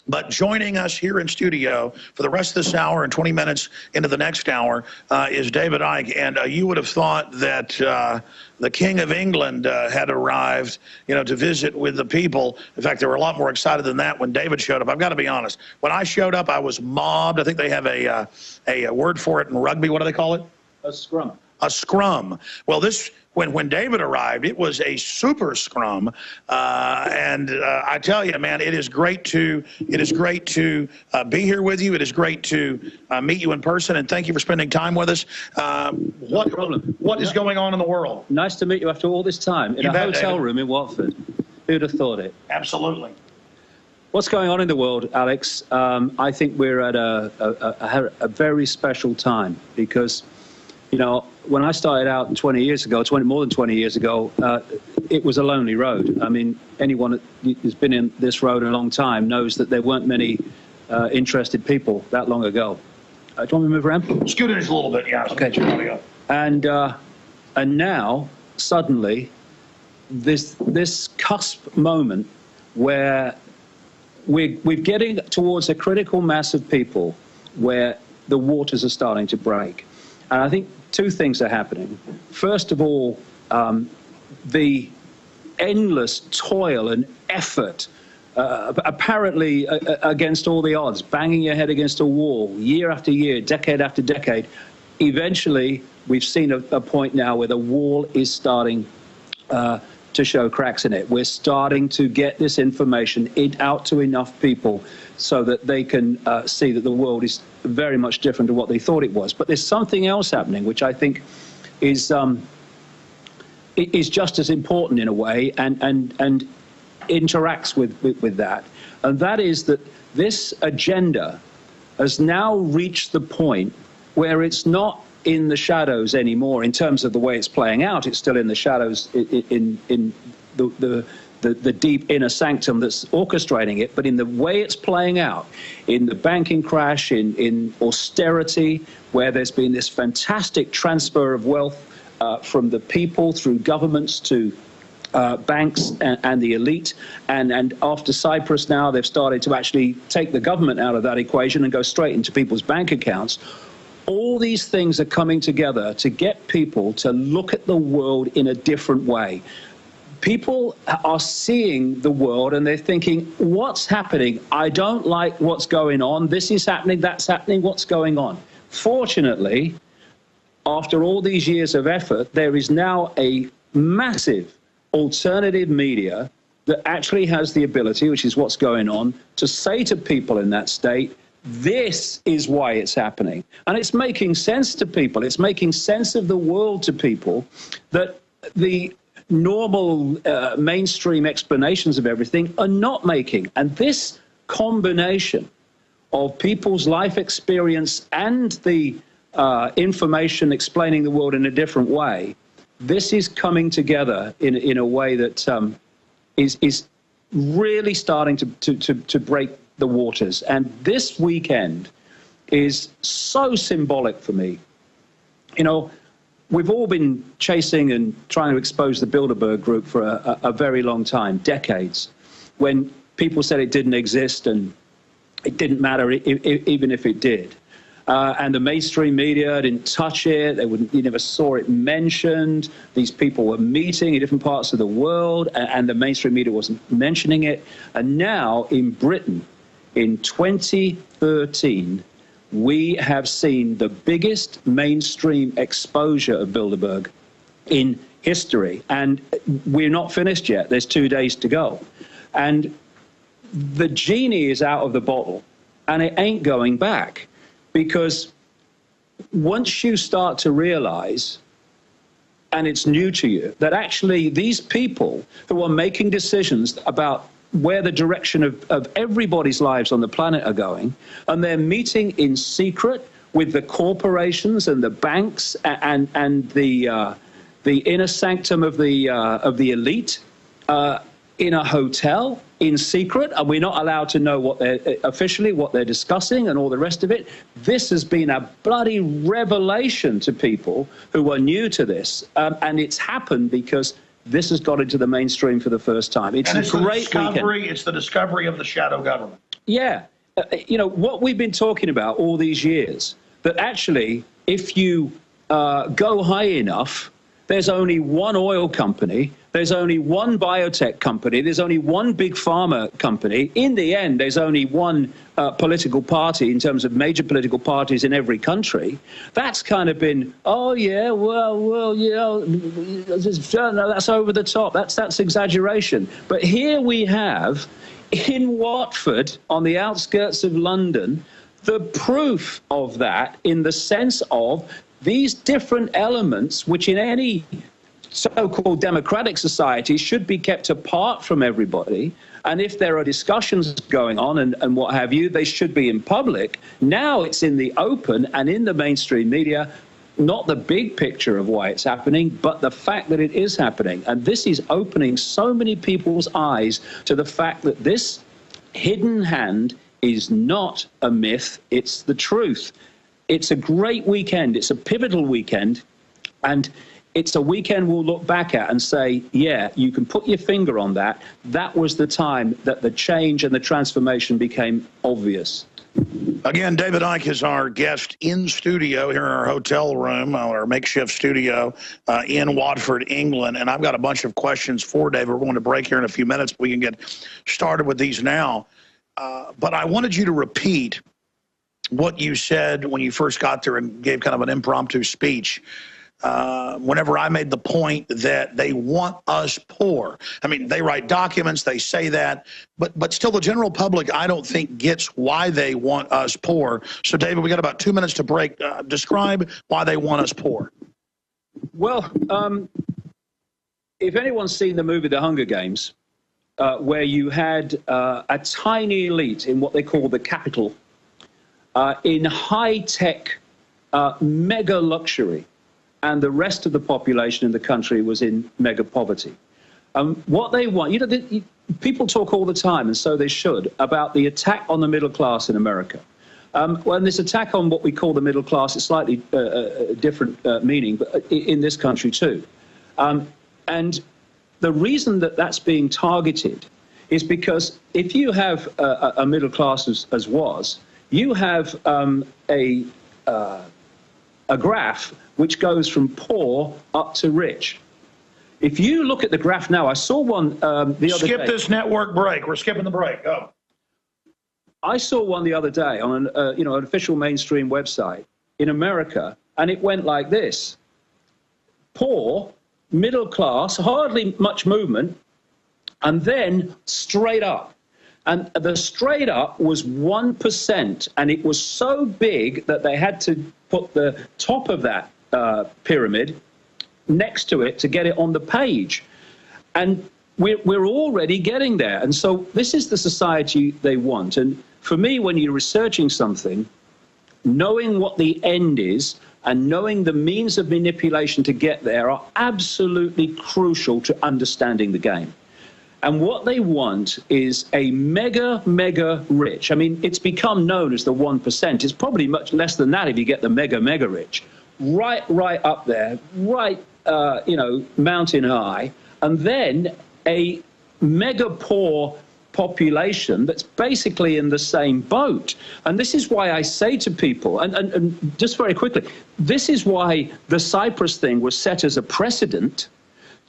But joining us here in studio for the rest of this hour and 20 minutes into the next hour is David Icke. And you would have thought that the King of England had arrived, you know, to visit with the people. In fact, they were a lot more excited than that when David showed up. I've got to be honest. When I showed up, I was mobbed. I think they have a word for it in rugby. What do they call it? A scrum. A scrum. Well, this when David arrived, it was a super scrum, and I tell you, man, it is great to be here with you. It is great to meet you in person, and thank you for spending time with us. What is going on in the world? Nice to meet you after all this time in a hotel room in Watford. Who'd have thought it? Absolutely. What's going on in the world, Alex? I think we're at a very special time because, you know, when I started out 20 years ago, more than 20 years ago, it was a lonely road. I mean, anyone who's been in this road a long time knows that there weren't many interested people that long ago. Do you want me to move around? Scoot it a little bit, yeah. Okay. And now, suddenly, this cusp moment where we're getting towards a critical mass of people where the waters are starting to break. And I think two things are happening. First of all, the endless toil and effort, apparently against all the odds, banging your head against a wall, year after year, decade after decade. Eventually, we've seen a point now where the wall is starting to show cracks in it. We're starting to get this information out to enough people so that they can see that the world is very much different to what they thought it was. But there's something else happening, which I think is just as important in a way and interacts with that. And that is that this agenda has now reached the point where it's not in the shadows anymore in terms of the way it's playing out. It's still in the shadows in the deep inner sanctum that's orchestrating it, but in the way it's playing out, in the banking crash, in austerity, where there's been this fantastic transfer of wealth from the people through governments to banks and the elite, and after Cyprus now, they've started to actually take the government out of that equation and go straight into people's bank accounts. All these things are coming together to get people to look at the world in a different way. People are seeing the world and they're thinking, what's happening? I don't like what's going on. This is happening, that's happening, what's going on? Fortunately, after all these years of effort, there is now a massive alternative media that actually has the ability, which is what's going on, to say to people in that state, this is why it's happening. And it's making sense to people. It's making sense of the world to people that the normal mainstream explanations of everything are not making. And this combination of people's life experience and the information explaining the world in a different way, this is coming together in a way that is really starting to break the waters. And this weekend is so symbolic for me. You know, we've all been chasing and trying to expose the Bilderberg group for a very long time, decades, when people said it didn't exist and it didn't matter even if it did. And the mainstream media didn't touch it. You never saw it mentioned. These people were meeting in different parts of the world, and the mainstream media wasn't mentioning it. And now in Britain, in 2013, we have seen the biggest mainstream exposure of Bilderberg in history. And we're not finished yet. There's 2 days to go. And the genie is out of the bottle, and it ain't going back. Because once you start to realize, and it's new to you, that actually these people who are making decisions about where the direction of everybody's lives on the planet are going, and they're meeting in secret with the corporations and the banks and the inner sanctum of the elite in a hotel in secret, and we're not allowed to know what they're officially what they're discussing and all the rest of it. This has been a bloody revelation to people who are new to this, and it's happened because this has got into the mainstream for the first time. It's a great weekend. It's the discovery of the shadow government. Yeah. You know, what we've been talking about all these years, that actually, if you go high enough, there's only one oil company, there's only one biotech company, there's only one big pharma company. In the end, there's only one political party in terms of major political parties in every country. That's kind of been, oh, yeah, well, yeah, no, that's over the top. That's exaggeration. But here we have, in Watford, on the outskirts of London, the proof of that in the sense of these different elements, which in any so-called democratic society should be kept apart from everybody. And if there are discussions going on and what have you, they should be in public. Now it's in the open and in the mainstream media, not the big picture of why it's happening, but the fact that it is happening. And this is opening so many people's eyes to the fact that this hidden hand is not a myth, it's the truth. It's a great weekend. It's a pivotal weekend. And it's a weekend we'll look back at and say, yeah, you can put your finger on that. That was the time that the change and the transformation became obvious. Again, David Icke is our guest in studio here in our hotel room, our makeshift studio in Watford, England. And I've got a bunch of questions for David. We're going to break here in a few minutes. We can get started with these now. But I wanted you to repeat what you said when you first got there and gave kind of an impromptu speech. Whenever I made the point that they want us poor. I mean, they write documents, they say that, but still the general public, I don't think, gets why they want us poor. So, David, we got about 2 minutes to break. Describe why they want us poor. Well, if anyone's seen the movie The Hunger Games, where you had a tiny elite in what they call the capital, in high-tech, mega luxury, and the rest of the population in the country was in mega poverty. What they want, you know, people talk all the time, and so they should, about the attack on the middle class in America. When this attack on what we call the middle class, it's slightly different meaning, but in this country too. And the reason that that's being targeted is because if you have a middle class as was, you have a graph which goes from poor up to rich. If you look at the graph now, I saw one the other day. Skip this network break. We're skipping the break. Go. I saw one the other day on an official mainstream website in America, and it went like this: poor, middle class, hardly much movement, and then straight up. And the straight up was 1%, and it was so big that they had to put the top of that pyramid next to it to get it on the page. And we're already getting there. And so this is the society they want. And for me, when you're researching something, knowing what the end is and knowing the means of manipulation to get there are absolutely crucial to understanding the game. And what they want is a mega, mega rich. I mean, it's become known as the 1%. It's probably much less than that if you get the mega, mega rich. Right up there, right, mountain high. And then a mega poor population that's basically in the same boat. And this is why I say to people, and just very quickly, this is why the Cyprus thing was set as a precedent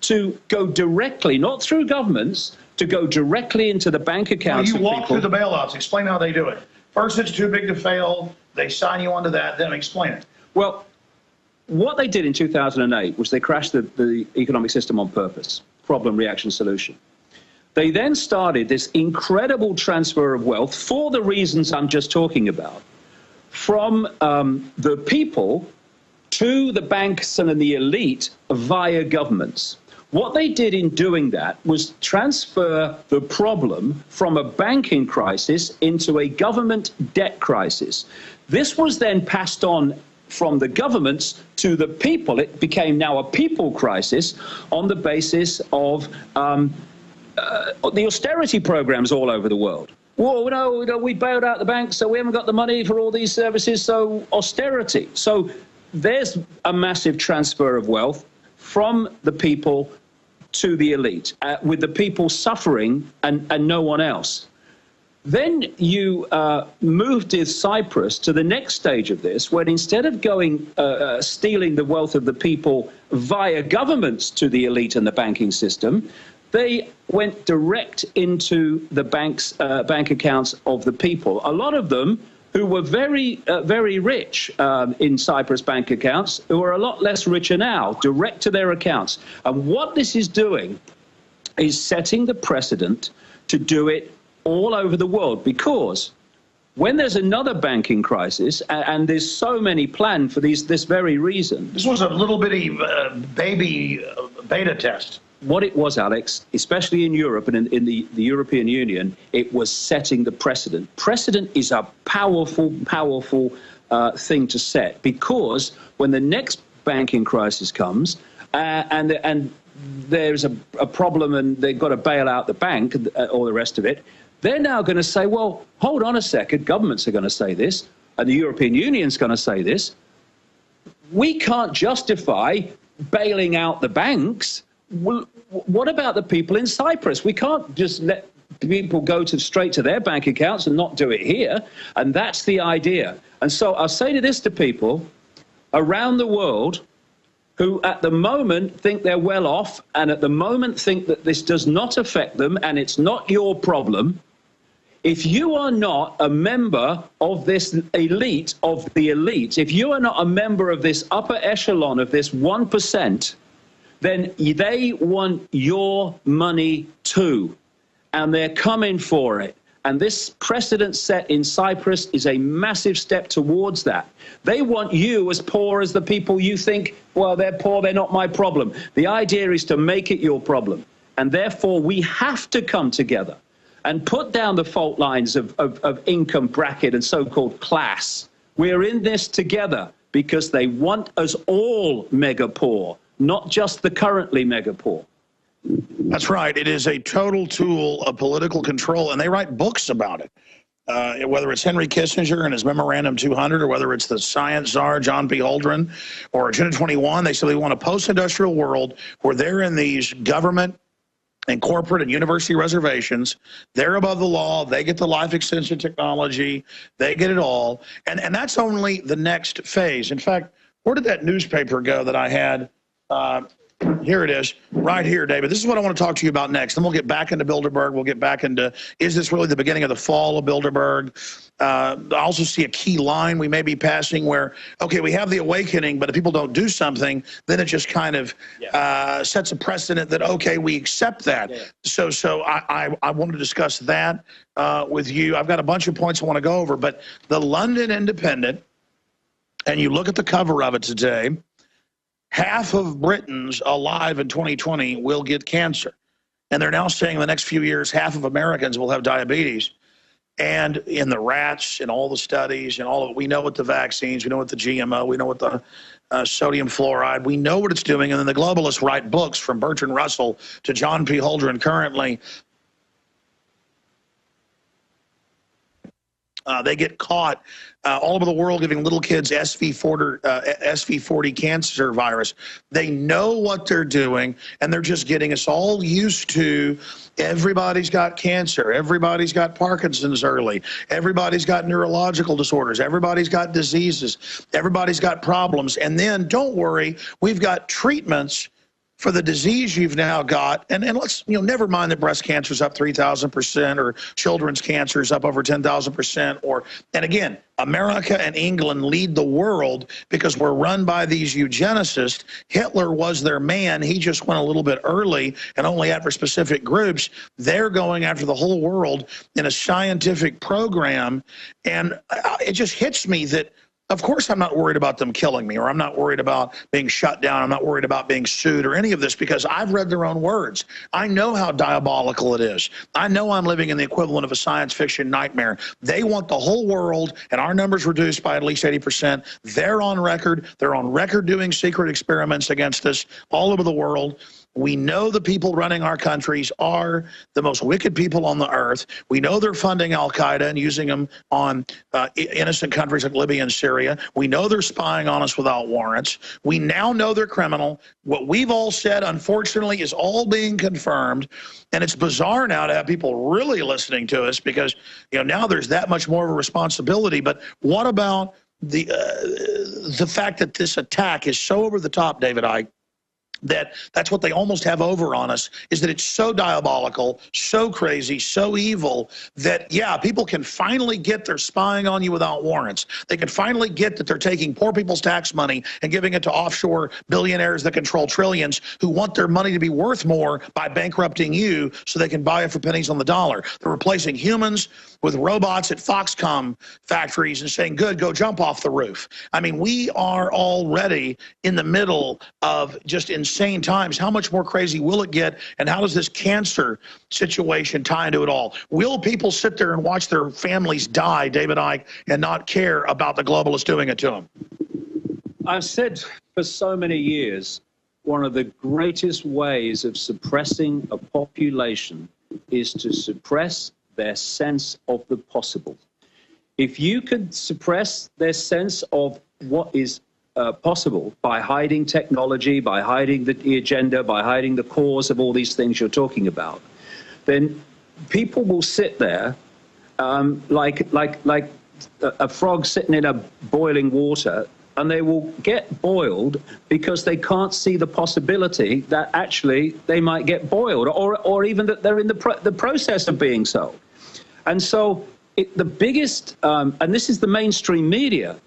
to go directly, not through governments, to go directly into the bank accounts of people. You walk through the bailouts. Explain how they do it. First, it's too big to fail. They sign you onto that. Then explain it. Well, what they did in 2008 was they crashed the economic system on purpose. Problem, reaction, solution. They then started this incredible transfer of wealth for the reasons I'm just talking about, from the people to the banks and the elite via governments. What they did in doing that was transfer the problem from a banking crisis into a government debt crisis. This was then passed on from the governments to the people. It became now a people crisis on the basis of the austerity programs all over the world. Well, no, we bailed out the banks, so we haven't got the money for all these services, so austerity. So there's a massive transfer of wealth from the people to the elite, with the people suffering and no one else. Then you moved to Cyprus to the next stage of this, when instead of going stealing the wealth of the people via governments to the elite and the banking system, they went direct into the bank accounts of the people. A lot of them who were very rich in Cyprus bank accounts, who are a lot less richer now, direct to their accounts. And what this is doing is setting the precedent to do it all over the world, because when there's another banking crisis, and there's so many planned for this very reason. This was a little bitty baby beta test. What it was, Alex, especially in Europe and in the European Union, it was setting the precedent. Precedent is a powerful, powerful thing to set, because when the next banking crisis comes and there's a problem and they've got to bail out the bank or the rest of it, they're now going to say, well, hold on a second, governments are going to say this, and the European Union's going to say this. We can't justify bailing out the banks. Well, what about the people in Cyprus? We can't just let people go straight to their bank accounts and not do it here. And that's the idea. And so I'll say this to people around the world who at the moment think they're well off, and at the moment think that this does not affect them and it's not your problem. If you are not a member of this elite of the elite, if you are not a member of this upper echelon of this 1%, then they want your money too, and they're coming for it. And this precedent set in Cyprus is a massive step towards that. They want you as poor as the people you think, well, they're poor, they're not my problem. The idea is to make it your problem. And therefore, we have to come together and put down the fault lines of income bracket and so-called class. We're in this together because they want us all mega poor, not just the currently mega poor. That's right. It is a total tool of political control, and they write books about it. Whether it's Henry Kissinger and his Memorandum 200, or whether it's the science czar, John P. Holdren, or Agenda 21, they say they want a post-industrial world where they're in these government and corporate and university reservations. They're above the law. They get the life extension technology. They get it all. And that's only the next phase. In fact, where did that newspaper go that I had? Here it is, right here, David. This is what I want to talk to you about next. Then we'll get back into Bilderberg. We'll get back into, is this really the beginning of the fall of Bilderberg? I also see a key line we may be passing where, okay, we have the awakening, but if people don't do something, then it just kind of sets a precedent that, okay, we accept that. Yeah. So I want to discuss that with you. I've got a bunch of points I want to go over, but the London Independent, and you look at the cover of it today, half of Britons alive in 2020 will get cancer. And they're now saying in the next few years, half of Americans will have diabetes. And in the rats and all the studies and all of it, we know what the vaccines, we know what the GMO, we know what the sodium fluoride, we know what it's doing. And then the globalists write books, from Bertrand Russell to John P. Holdren currently. They get caught all over the world giving little kids SV40 cancer virus. They know what they're doing, and they're just getting us all used to everybody's got cancer, everybody's got Parkinson's early, everybody's got neurological disorders, everybody's got diseases, everybody's got problems. And then, don't worry, we've got treatments for the disease you've now got. And let's, never mind that breast cancer is up 3,000%, or children's cancer is up over 10,000%. And again, America and England lead the world because we're run by these eugenicists. Hitler was their man. He just went a little bit early and only after specific groups. They're going after the whole world in a scientific program. And it just hits me that, of course, I'm not worried about them killing me, or I'm not worried about being shut down. I'm not worried about being sued or any of this, because I've read their own words. I know how diabolical it is. I know I'm living in the equivalent of a science fiction nightmare. They want the whole world and our numbers reduced by at least 80%. They're on record. They're on record doing secret experiments against us all over the world. We know the people running our countries are the most wicked people on the earth. We know they're funding Al-Qaeda and using them on innocent countries like Libya and Syria. We know they're spying on us without warrants. We now know they're criminal. What we've all said, unfortunately, is all being confirmed. And it's bizarre now to have people really listening to us because, now there's that much more of a responsibility. But what about the fact that this attack is so over the top, David Icke, that's what they almost have over on us, is that it's so diabolical, so crazy, so evil that, yeah, people can finally get they're spying on you without warrants. They can finally get that they're taking poor people's tax money and giving it to offshore billionaires that control trillions who want their money to be worth more by bankrupting you so they can buy it for pennies on the dollar. They're replacing humans with robots at Foxconn factories and saying, good, go jump off the roof. I mean, we are already in the middle of just insane times. How much more crazy will it get? And how does this cancer situation tie into it all? Will people sit there and watch their families die, David Icke, and not care about the globalists doing it to them? I've said for so many years, one of the greatest ways of suppressing a population is to suppress their sense of the possible. If you could suppress their sense of what is possible by hiding technology, by hiding the agenda, by hiding the cause of all these things you're talking about, then people will sit there like a frog sitting in a boiling water, and they will get boiled because they can't see the possibility that actually they might get boiled, or even that they're in the process of being so. And so the biggest, and this is the mainstream media,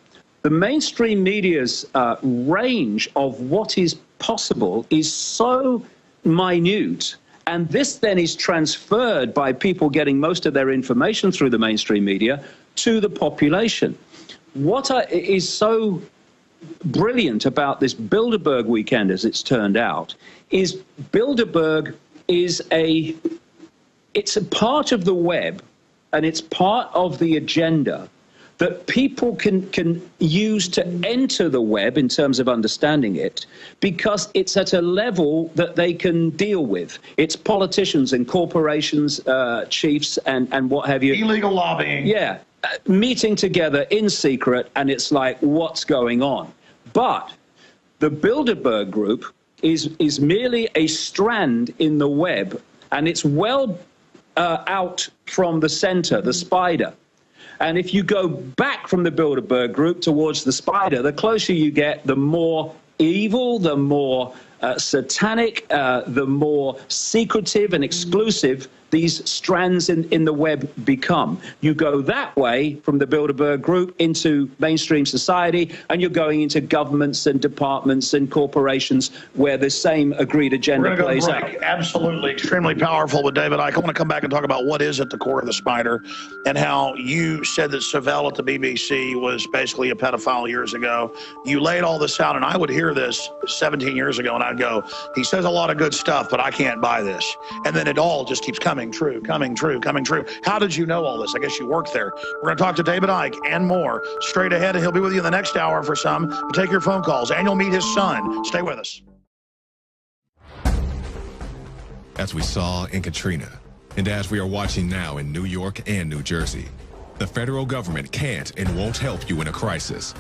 the mainstream media's range of what is possible is so minute, and this then is transferred by people getting most of their information through the mainstream media to the population. What is so brilliant about this Bilderberg weekend, as it's turned out, is Bilderberg is it's a part of the web, and it's part of the agenda that people can use to enter the web in terms of understanding it, because it's at a level that they can deal with. It's politicians and corporations, chiefs and what have you. Illegal lobbying. Yeah, meeting together in secret, and it's like, what's going on? But the Bilderberg group is merely a strand in the web, and it's well out from the center, the spider. And if you go back from the Bilderberg group towards the spider, the closer you get, the more evil, the more satanic, the more secretive and exclusive these strands in the web become. You go that way from the Bilderberg group into mainstream society, and you're going into governments and departments and corporations where the same agreed agenda plays out. Absolutely, extremely powerful with David Icke. I want to come back and talk about what is at the core of the spider, and how you said that Savelle at the BBC was basically a pedophile years ago. You laid all this out, and I would hear this 17 years ago, and I'd go, he says a lot of good stuff, but I can't buy this. And then it all just keeps coming true, coming true, coming true. How did you know all this? I guess you worked there. We're going to talk to David Icke and more straight ahead, and he'll be with you in the next hour for some. We'll take your phone calls, and you'll meet his son. Stay with us. As we saw in Katrina, and as we are watching now in New York and New Jersey, the federal government can't and won't help you in a crisis.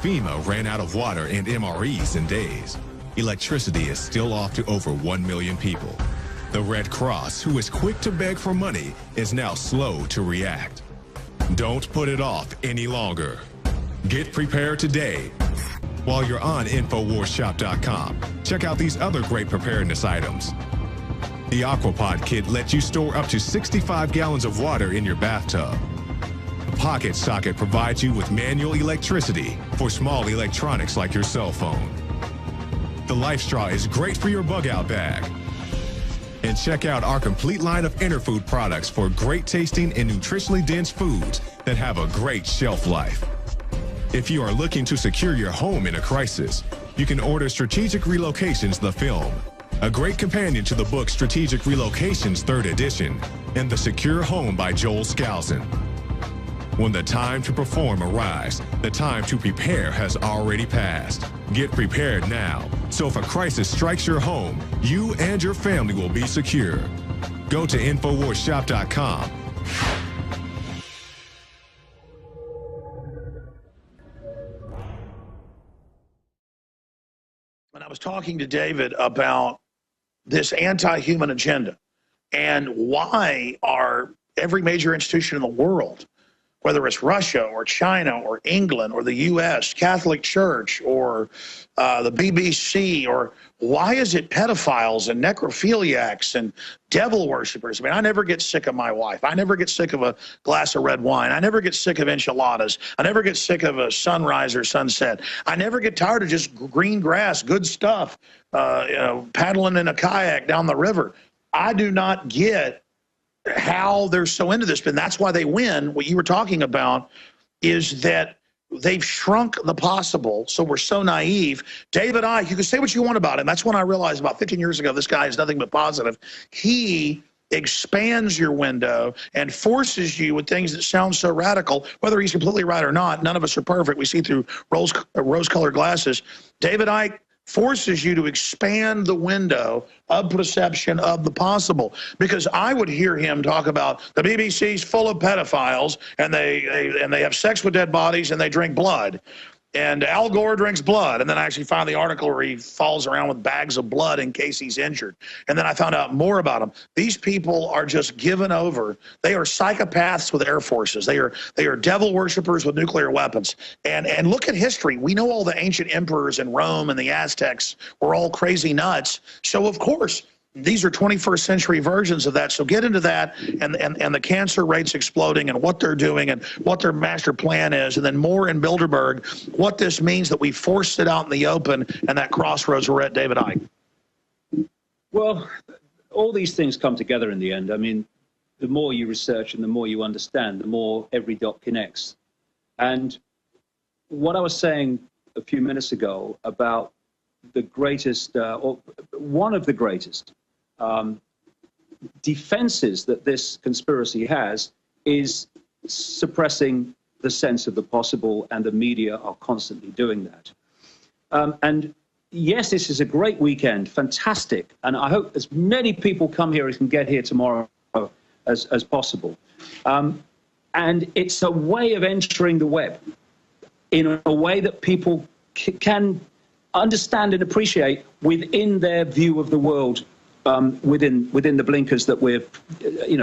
FEMA ran out of water and MREs in days. Electricity is still off to over 1 million people. The Red Cross, who is quick to beg for money, is now slow to react. Don't put it off any longer. Get prepared today. While you're on InfoWarsShop.com, check out these other great preparedness items. The Aquapod kit lets you store up to 65 gallons of water in your bathtub. The Pocket Socket provides you with manual electricity for small electronics like your cell phone. The Life Straw is great for your bug-out bag. And check out our complete line of Interfood products for great tasting and nutritionally dense foods that have a great shelf life. If you are looking to secure your home in a crisis, you can order Strategic Relocations, the film, a great companion to the book Strategic Relocations 3rd edition, and The Secure Home by Joel Skousen. When the time to perform arrives, the time to prepare has already passed. Get prepared now, so if a crisis strikes your home, you and your family will be secure. Go to InfoWarsShop.com. When I was talking to David about this anti-human agenda and why are every major institution in the world, whether it's Russia or China or England or the U.S., Catholic Church or the BBC, or why is it pedophiles and necrophiliacs and devil worshippers? I mean, I never get sick of my wife. I never get sick of a glass of red wine. I never get sick of enchiladas. I never get sick of a sunrise or sunset. I never get tired of just green grass, good stuff, paddling in a kayak down the river. I do not get how they're so into this, and that's why they win. What you were talking about is that they've shrunk the possible, so we're so naive. David Icke, you can say what you want about him. That's when I realized about 15 years ago, this guy is nothing but positive. He expands your window and forces you with things that sound so radical, whether he's completely right or not. None of us are perfect. We see through rose-colored glasses. David Icke forces you to expand the window of perception of the possible. Because I would hear him talk about the BBC's full of pedophiles, and they have sex with dead bodies, and they drink blood. And Al Gore drinks blood. And then I actually found the article where he falls around with bags of blood in case he's injured. And then I found out more about him. These people are just given over. They are psychopaths with air forces. They are devil worshippers with nuclear weapons. And look at history. We know all the ancient emperors in Rome and the Aztecs were all crazy nuts. So, of course, these are 21st century versions of that. So get into that and the cancer rates exploding and what they're doing and what their master plan is. And then more in Bilderberg, what this means that we forced it out in the open and that crossroads we're at, David Icke. Well, all these things come together in the end. I mean, the more you research and the more you understand, the more every dot connects. And what I was saying a few minutes ago about the greatest, or one of the greatest, defenses that this conspiracy has is suppressing the sense of the possible, and the media are constantly doing that. And yes, this is a great weekend, fantastic, and I hope as many people come here as can get here tomorrow as possible. And it's a way of entering the web in a way that people can understand and appreciate within their view of the world, within the blinkers that we're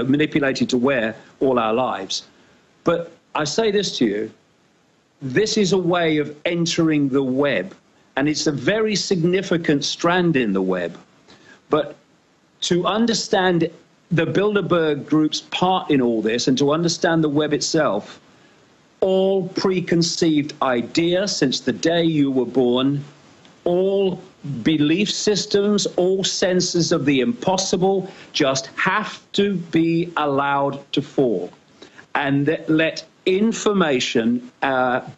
manipulated to wear all our lives. But I say this to you, this is a way of entering the web, and it's a very significant strand in the web. But to understand the Bilderberg group's part in all this, and to understand the web itself, all preconceived ideas since the day you were born, all belief systems, all senses of the impossible just have to be allowed to fall. And let information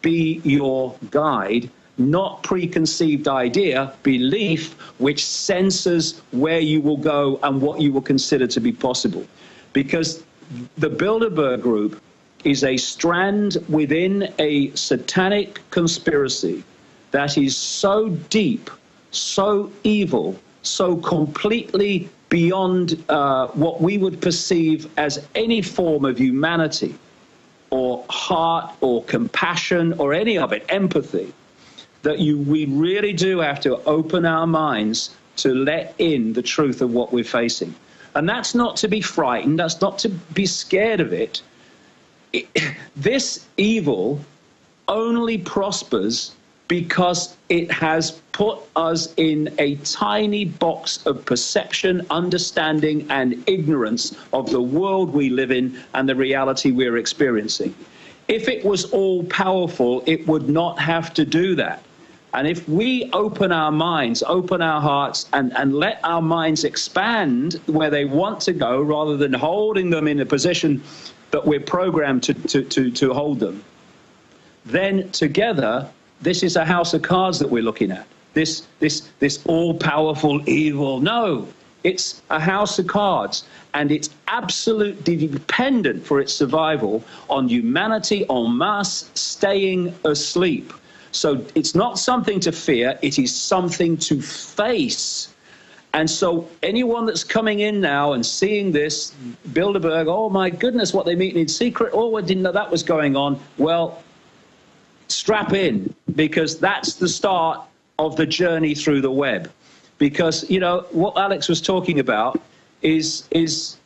be your guide, not preconceived idea, belief, which censors where you will go and what you will consider to be possible. Because the Bilderberg group is a strand within a satanic conspiracy that is so deep, so evil, so completely beyond what we would perceive as any form of humanity or heart or compassion or any of it, empathy, that we really do have to open our minds to let in the truth of what we're facing. And that's not to be frightened, that's not to be scared of it. This evil only prospers because it has put us in a tiny box of perception, understanding, and ignorance of the world we live in and the reality we're experiencing. If it was all powerful, it would not have to do that. And if we open our minds, open our hearts, and let our minds expand where they want to go, rather than holding them in a position that we're programmed to hold them, then together, this is a house of cards that we're looking at. This all-powerful evil. No, It's a house of cards, and it's absolutely dependent for its survival on humanity en masse staying asleep. So it's not something to fear, it is something to face. And so anyone that's coming in now and seeing this, Bilderberg, oh my goodness, what they meeting in secret, oh, I didn't know that was going on. Well, strap in, because that's the start of the journey through the web. Because, you know, what Alex was talking about is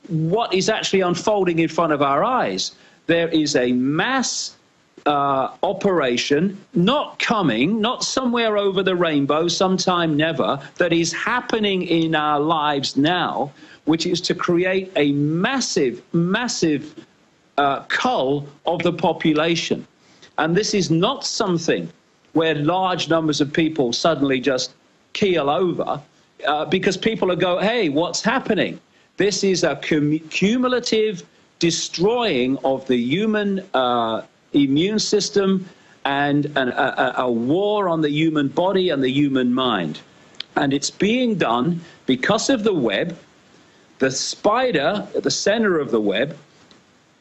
what is actually unfolding in front of our eyes. There is a mass operation, not somewhere over the rainbow, sometime never, that is happening in our lives now, which is to create a massive cull of the population. And this is not something where large numbers of people suddenly just keel over, because people are going, hey, what's happening? This is a cumulative destroying of the human immune system and a war on the human body and the human mind. And it's being done because of the web. The spider at the center of the web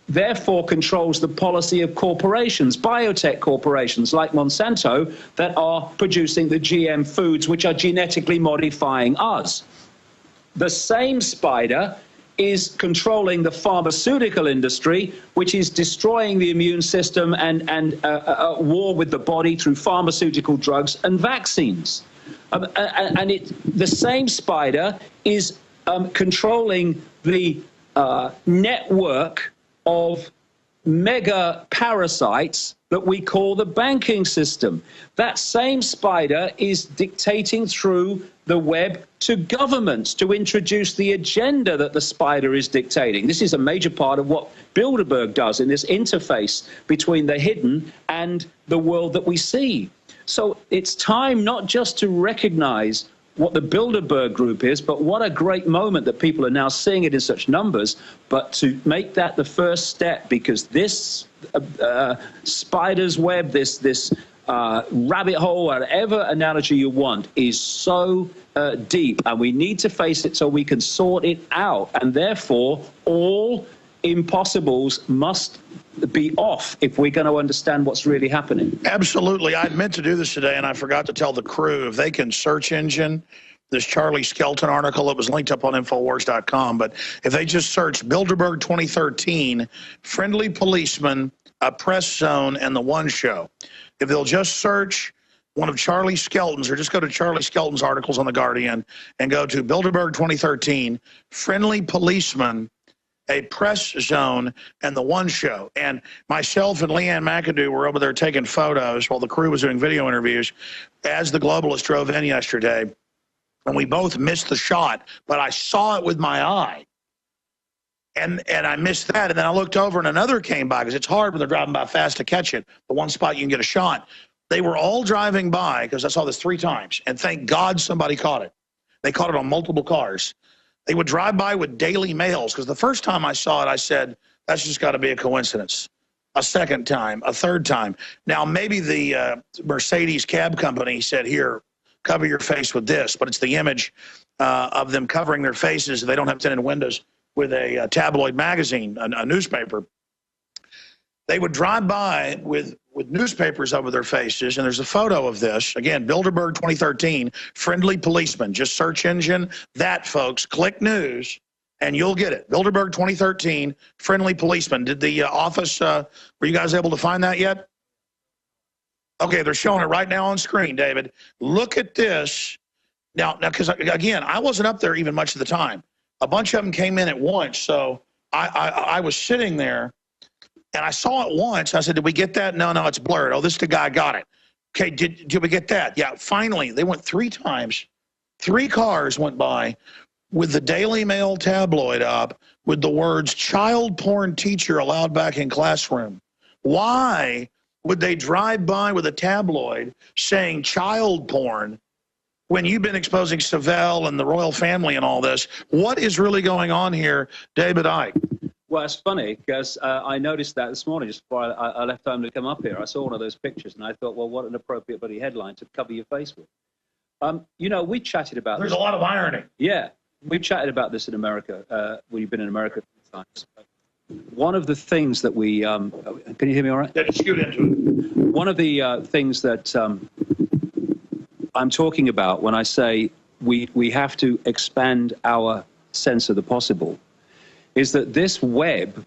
therefore controls the policy of corporations, biotech corporations like Monsanto, that are producing the GM foods which are genetically modifying us. The same spider is controlling the pharmaceutical industry, which is destroying the immune system and a war with the body through pharmaceutical drugs and vaccines. The same spider is controlling the network of mega parasites that we call the banking system. That same spider is dictating through the web to governments to introduce the agenda that the spider is dictating. This is a major part of what Bilderberg does in this interface between the hidden and the world that we see. So it's time not just to recognize what the Bilderberg group is, but what a great moment that people are now seeing it in such numbers, but to make that the first step, because this spider's web, this rabbit hole, whatever analogy you want, is so deep, and we need to face it so we can sort it out, and therefore all impossibles must be off if we're going to understand what's really happening. Absolutely. I meant to do this today, and I forgot to tell the crew, if they can search engine this Charlie Skelton article, it was linked up on Infowars.com, but if they just search Bilderberg 2013, Friendly Policeman, A Press Zone, and The One Show, if they'll just search one of Charlie Skelton's, or just go to Charlie Skelton's articles on The Guardian and go to Bilderberg 2013, Friendly Policeman, A Press Zone, and The One Show. And myself and Leanne McAdoo were over there taking photos while the crew was doing video interviews as the globalists drove in yesterday. And we both missed the shot, but I saw it with my eye. And I missed that. And then I looked over and another came by, because it's hard when they're driving by fast to catch it. The one spot you can get a shot. They were all driving by, because I saw this 3 times. And thank God somebody caught it. They caught it on multiple cars. They would drive by with Daily Mails, because the first time I saw it, I said, that's just got to be a coincidence. A second time, a third time. Now, maybe the Mercedes cab company said, here, cover your face with this, but it's the image of them covering their faces. They don't have tinted windows with a tabloid magazine, a newspaper. They would drive by with newspapers over their faces, and there's a photo of this. Again, Bilderberg 2013, Friendly Policeman. Just search engine that, folks. Click news, and you'll get it. Bilderberg 2013, Friendly Policeman. Did the office, were you guys able to find that yet? Okay, they're showing it right now on screen, David. Look at this. Now, because, again, I wasn't up there even much of the time. A bunch of them came in at once, so I was sitting there. And I saw it once. I said, did we get that? No, it's blurred. Oh, this the guy got it. Okay, did we get that? Yeah, finally. They went 3 times. 3 cars went by with the Daily Mail tabloid up with the words, child porn teacher allowed back in classroom. Why would they drive by with a tabloid saying child porn when you've been exposing Savelle and the royal family and all this? What is really going on here, David Icke? Well, it's funny, because I noticed that this morning just before I left home to come up here. I saw one of those pictures, and I thought, well, what an appropriate bloody headline to cover your face with. You know, we chatted about There's this. a lot of irony. Yeah, we've chatted about this in America. We've been in America a few times. One of the things that we, can you hear me all right? Yeah, just scoot into it. One of the things that I'm talking about when I say we have to expand our sense of the possible is that this web,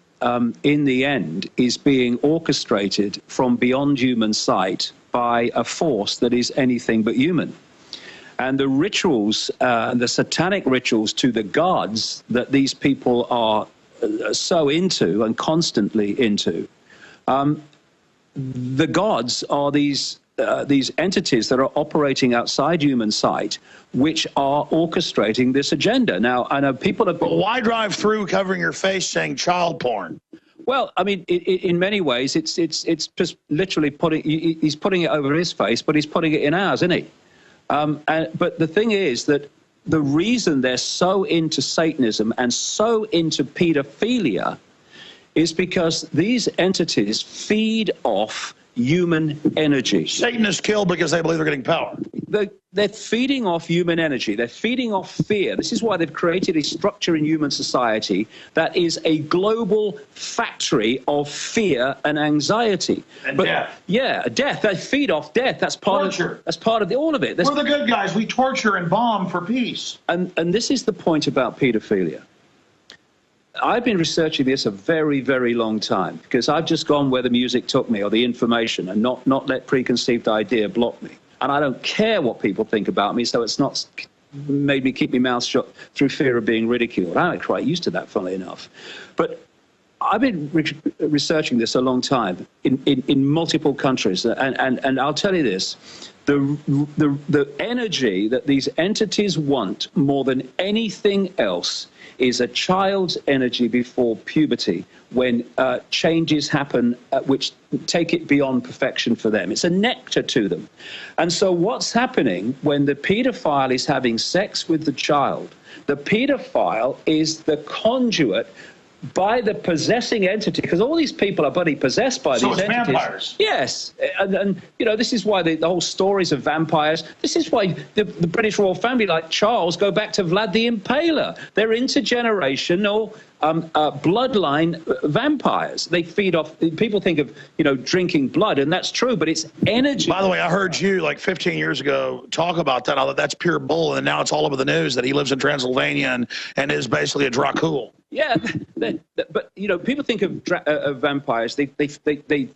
in the end, is being orchestrated from beyond human sight by a force that is anything but human. And the rituals, the satanic rituals to the gods that these people are so into and constantly into, the gods are these entities that are operating outside human sight, which are orchestrating this agenda. Now, I know people have... But why drive through covering your face saying child porn? Well, I mean, in many ways, it's just literally he's putting it over his face, but he's putting it in ours, isn't he? But the thing is that the reason they're so into Satanism and so into pedophilia is because these entities feed off human energy. Satanists kill because they believe they're getting power. They're feeding off human energy. They're feeding off fear. This is why they've created a structure in human society that is a global factory of fear and anxiety. And death. Yeah, death. They feed off death. That's part Torture. of. That's part of all of it. We're the good guys. We torture and bomb for peace. And this is the point about pedophilia. I've been researching this a very, very long time because I've just gone where the music took me or the information and not let preconceived idea block me. And I don't care what people think about me, so it's not made me keep my mouth shut through fear of being ridiculed. I'm quite used to that, funnily enough. But I've been researching this a long time in multiple countries, and I'll tell you this. The energy that these entities want more than anything else is a child's energy before puberty when changes happen which take it beyond perfection for them. It's a nectar to them. And so what's happening when the pedophile is having sex with the child, the pedophile is the conduit by the possessing entity, because all these people are bloody possessed by these entities. So it's vampires. Yes, and you know, this is why the whole stories of vampires, this is why the British royal family, like Charles, go back to Vlad the Impaler. They're intergenerational bloodline vampires. They feed off, people think of, you know, drinking blood, and that's true, but it's energy. By the way, I heard you like 15 years ago talk about that. Although that's pure bull, and now it's all over the news that he lives in Transylvania and is basically a Dracul. Yeah, but you know, people think of vampires. They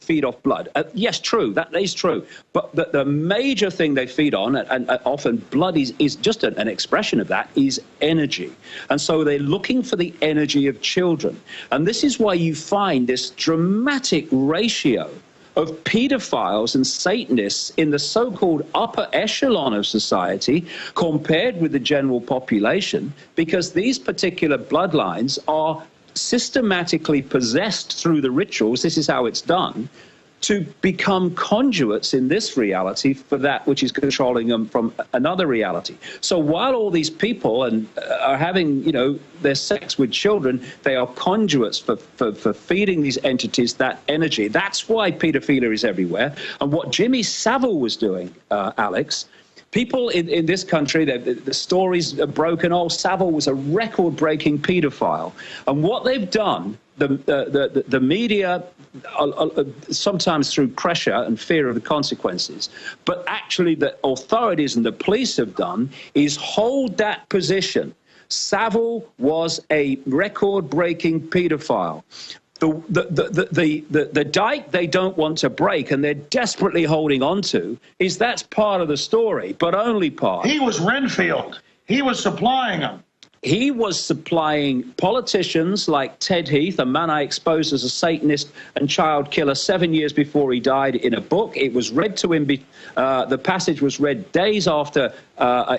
feed off blood. Yes, true. That is true. But the major thing they feed on, and often blood is just an expression of that, is energy. And so they're looking for the energy of children. And this is why you find this dramatic ratio of pedophiles and Satanists in the so-called upper echelon of society compared with the general population, because these particular bloodlines are systematically possessed through the rituals. This is how it's done, to become conduits in this reality for that which is controlling them from another reality. So while all these people are having, you know, their sex with children, they are conduits for feeding these entities that energy. That's why pedophilia is everywhere. And what Jimmy Savile was doing, Alex, people in this country, the stories are broken. Oh, Savile was a record-breaking pedophile. And what they've done, the media, sometimes through pressure and fear of the consequences, but actually the authorities and the police have done, is hold that position. Savile was a record-breaking pedophile. The dike they don't want to break and they're desperately holding on to is that's part of the story, but only part. He was Renfield. He was supplying them. He was supplying politicians like Ted Heath, a man I exposed as a Satanist and child killer 7 years before he died, in a book. It was read to him, the passage was read days after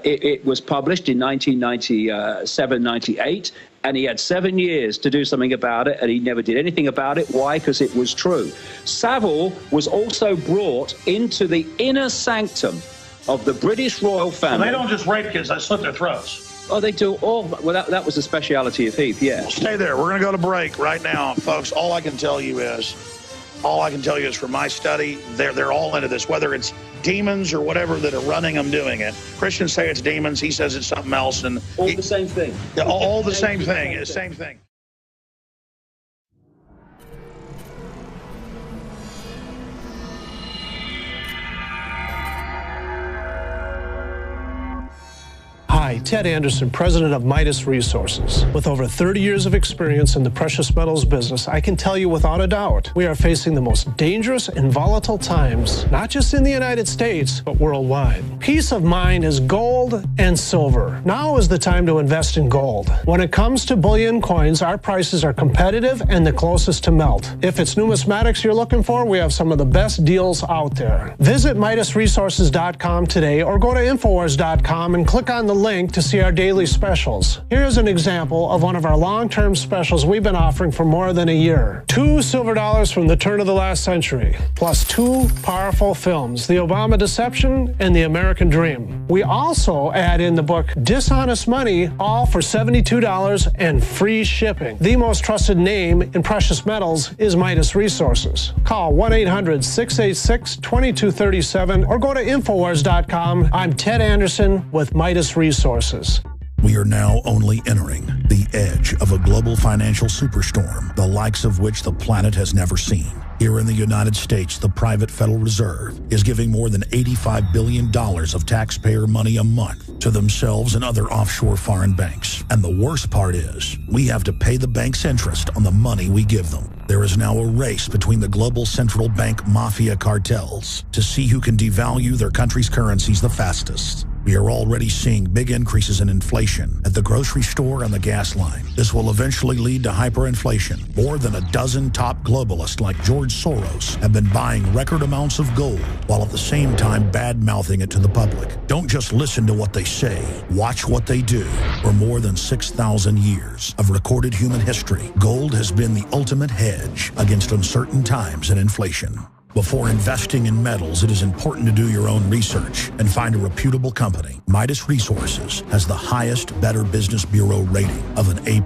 it was published in 1997, 98, and he had 7 years to do something about it, and he never did anything about it. Why? Because it was true. Savile was also brought into the inner sanctum of the British royal family. Well, they don't just rape kids, they slit their throats. Oh, they do all. Well, that was the speciality of Heath, yeah. Well, stay there. We're going to go to break right now, folks. All I can tell you is from my study, they're all into this, whether it's demons or whatever that are running them doing it. Christians say it's demons. He says it's something else. And all the same thing. Yeah, all the same thing. Same thing. Hi, Ted Anderson, president of Midas Resources. With over 30 years of experience in the precious metals business, I can tell you without a doubt, we are facing the most dangerous and volatile times, not just in the United States, but worldwide. Peace of mind is gold and silver. Now is the time to invest in gold. When it comes to bullion coins, our prices are competitive and the closest to melt. If it's numismatics you're looking for, we have some of the best deals out there. Visit MidasResources.com today or go to Infowars.com and click on the link to see our daily specials. Here's an example of one of our long-term specials we've been offering for more than a year. 2 silver dollars from the turn of the last century, plus 2 powerful films, The Obama Deception and The American Dream. We also add in the book Dishonest Money, all for $72 and free shipping. The most trusted name in precious metals is Midas Resources. Call 1-800-686-2237 or go to Infowars.com. I'm Ted Anderson with Midas Resources. We are now only entering the edge of a global financial superstorm, the likes of which the planet has never seen. Here in the United States, the private Federal Reserve is giving more than $85 billion of taxpayer money a month to themselves and other offshore foreign banks. And the worst part is, we have to pay the banks interest on the money we give them. There is now a race between the global central bank mafia cartels to see who can devalue their country's currencies the fastest. We are already seeing big increases in inflation at the grocery store and the gas line. This will eventually lead to hyperinflation. More than a dozen top globalists like George Soros have been buying record amounts of gold while at the same time bad-mouthing it to the public. Don't just listen to what they say. Watch what they do. For more than 6,000 years of recorded human history, gold has been the ultimate hedge against uncertain times and inflation. Before investing in metals, it is important to do your own research and find a reputable company. Midas Resources has the highest Better Business Bureau rating of an A+.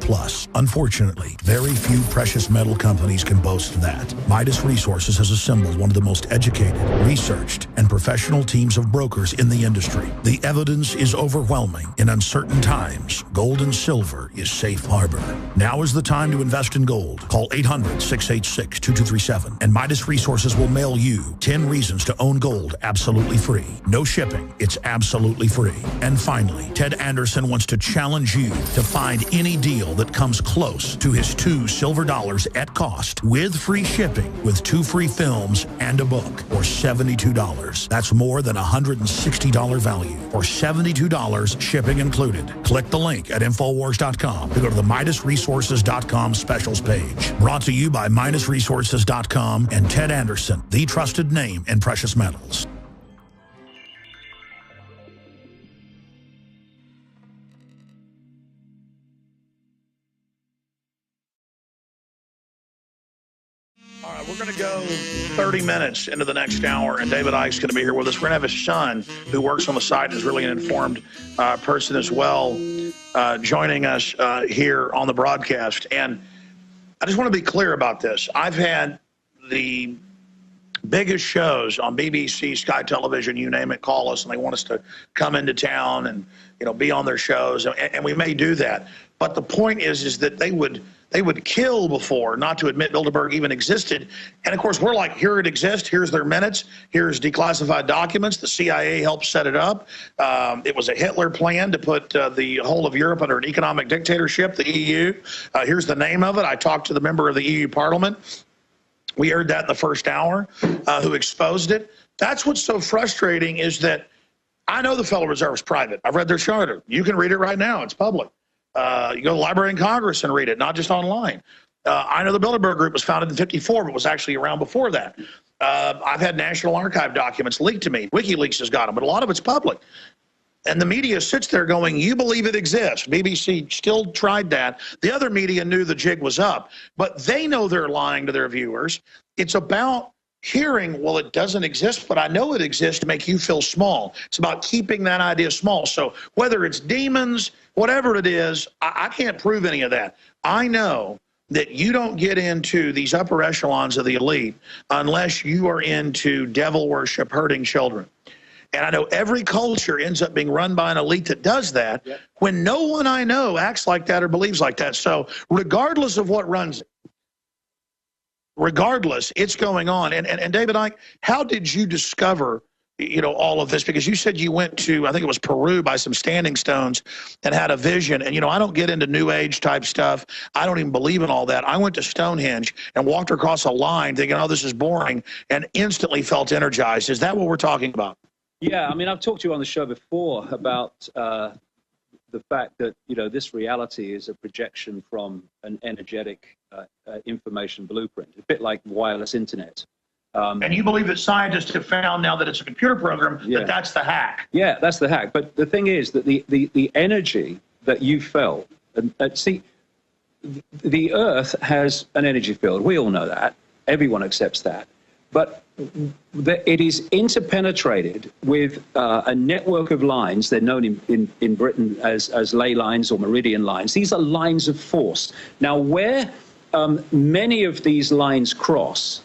Unfortunately, very few precious metal companies can boast that. Midas Resources has assembled one of the most educated, researched, and professional teams of brokers in the industry. The evidence is overwhelming. In uncertain times, gold and silver is safe harbor. Now is the time to invest in gold. Call 800-686-2237 and Midas Resources will mail you 10 reasons to own gold absolutely free. No shipping. It's absolutely free. And finally, Ted Anderson wants to challenge you to find any deal that comes close to his 2 silver dollars at cost with free shipping with 2 free films and a book for $72. That's more than $160 value for $72 shipping included. Click the link at Infowars.com to go to the MidasResources.com specials page. Brought to you by MidasResources.com and Ted Anderson, the trusted name in precious metals. All right, we're going to go 30 minutes into the next hour, and David Icke's going to be here with us. We're going to have his son, who works on the site and is really an informed person as well, joining us here on the broadcast. And I just want to be clear about this. I've had the biggest shows on BBC, Sky Television, you name it, call us, and they want us to come into town and, you know, be on their shows, and we may do that. But the point is that they would kill before not to admit Bilderberg even existed. And of course, we're like, here it exists. Here's their minutes. Here's declassified documents. The CIA helped set it up. It was a Hitler plan to put the whole of Europe under an economic dictatorship, the EU. Here's the name of it. I talked to the member of the EU Parliament. We heard that in the first hour, who exposed it. That's what's so frustrating, is that I know the Federal Reserve is private. I've read their charter. You can read it right now. It's public. You go to the Library of Congress and read it, not just online. I know the Bilderberg Group was founded in '54, but was actually around before that. I've had National Archive documents leaked to me. WikiLeaks has got them, but a lot of it's public. And the media sits there going, you believe it exists. BBC still tried that. The other media knew the jig was up, but they know they're lying to their viewers. It's about hearing, well, it doesn't exist, but I know it exists to make you feel small. It's about keeping that idea small. So whether it's demons, whatever it is, I can't prove any of that. I know that you don't get into these upper echelons of the elite unless you are into devil worship, hurting children. And I know every culture ends up being run by an elite that does that, when no one I know acts like that or believes like that. So regardless of what runs it, regardless, it's going on. And David Icke, how did you discover, you know, all of this? Because you said you went to, I think it was Peru, by some standing stones and had a vision. And, you know, I don't get into New Age type stuff. I don't even believe in all that. I went to Stonehenge and walked across a line thinking, oh, this is boring, and instantly felt energized. Is that what we're talking about? Yeah, I mean, I've talked to you on the show before about the fact that, you know, this reality is a projection from an energetic information blueprint, a bit like wireless internet. And you believe that scientists have found now that it's a computer program, that that's the hack? Yeah, that's the hack. But the thing is that the energy that you felt, see, the Earth has an energy field. We all know that. Everyone accepts that. But it is interpenetrated with a network of lines. They're known in Britain as ley lines or meridian lines. These are lines of force. Now, where many of these lines cross,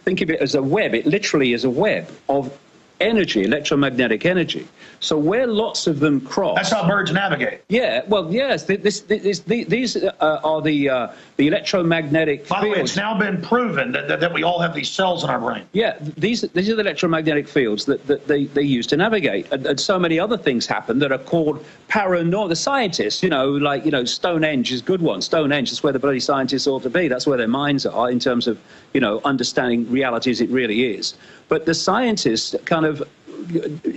think of it as a web. It literally is a web of energy, electromagnetic energy. So where lots of them cross... That's how birds navigate. Yeah, well, yes. These are the electromagnetic By the way, it's now been proven that we all have these cells in our brain. Yeah, these are the electromagnetic fields that they use to navigate. And so many other things happen that are called paranormal. The scientists, you know, like, you know, Stonehenge is a good one. Stonehenge is where the bloody scientists ought to be. That's where their minds are in terms of, you know, understanding reality as it really is. But the scientists kind of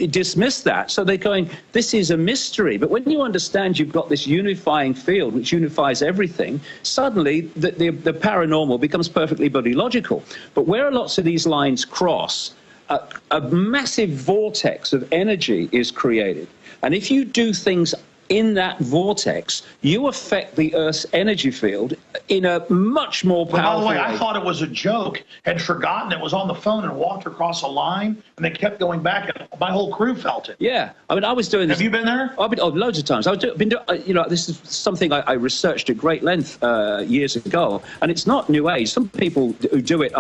dismiss that. So they're going, this is a mystery. But when you understand you've got this unifying field which unifies everything, suddenly the paranormal becomes perfectly bloody logical. But where lots of these lines cross, a massive vortex of energy is created. And if you do things in that vortex, you affect the Earth's energy field in a much more powerful way. By the way, I thought it was a joke, had forgotten it was on the phone and walked across a line, and they kept going back, and my whole crew felt it. Yeah, I mean, I was doing this. Have you been there? I've been loads of times. I've been doing, you know, this is something I researched at great length years ago, and it's not New Age. Some people who do it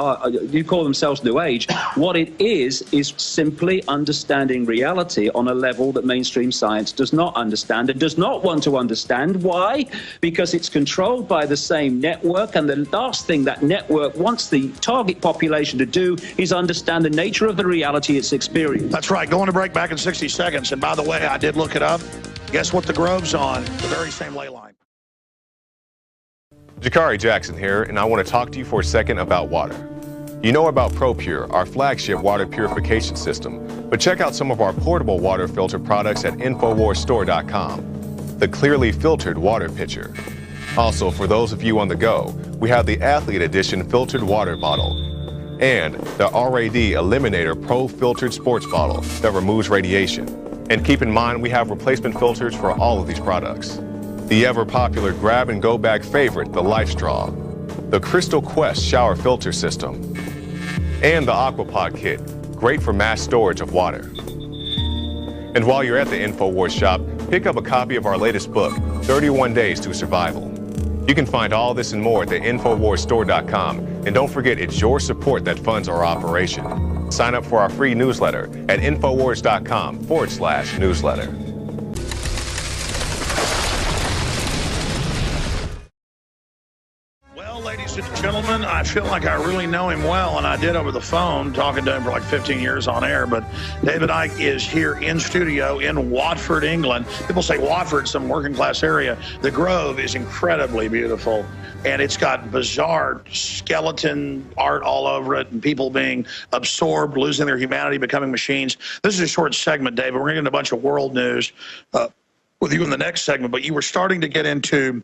you call themselves New Age. What it is simply understanding reality on a level that mainstream science does not understand, does not want to understand. Why? Because it's controlled by the same network, and the last thing that network wants the target population to do is understand the nature of the reality it's experiencing. That's right. Going to break back in 60 seconds. And by the way, I did look it up. Guess what the grove's on? The very same ley line. Jakari Jackson here, and I want to talk to you for a second about water. You know about ProPure, our flagship water purification system, but check out some of our portable water filter products at InfoWarsStore.com. The clearly filtered water pitcher. Also, for those of you on the go, we have the Athlete Edition filtered water bottle and the RAD Eliminator Pro filtered sports bottle that removes radiation. And keep in mind, we have replacement filters for all of these products. The ever-popular grab-and-go bag favorite, the Life Straw, the Crystal Quest shower filter system, and the Aquapod kit, great for mass storage of water. And while you're at the InfoWars shop, pick up a copy of our latest book, 31 Days to Survival. You can find all this and more at the InfoWarsStore.com. And don't forget, it's your support that funds our operation. Sign up for our free newsletter at InfoWars.com/newsletter. Well, ladies and gentlemen, I feel like I really know him well, and I did over the phone, talking to him for like 15 years on air. But David Icke is here in studio in Watford, England. People say Watford, some working class area. The Grove is incredibly beautiful, and it's got bizarre skeleton art all over it, and people being absorbed, losing their humanity, becoming machines. This is a short segment, David. We're going to get a bunch of world news with you in the next segment, but you were starting to get into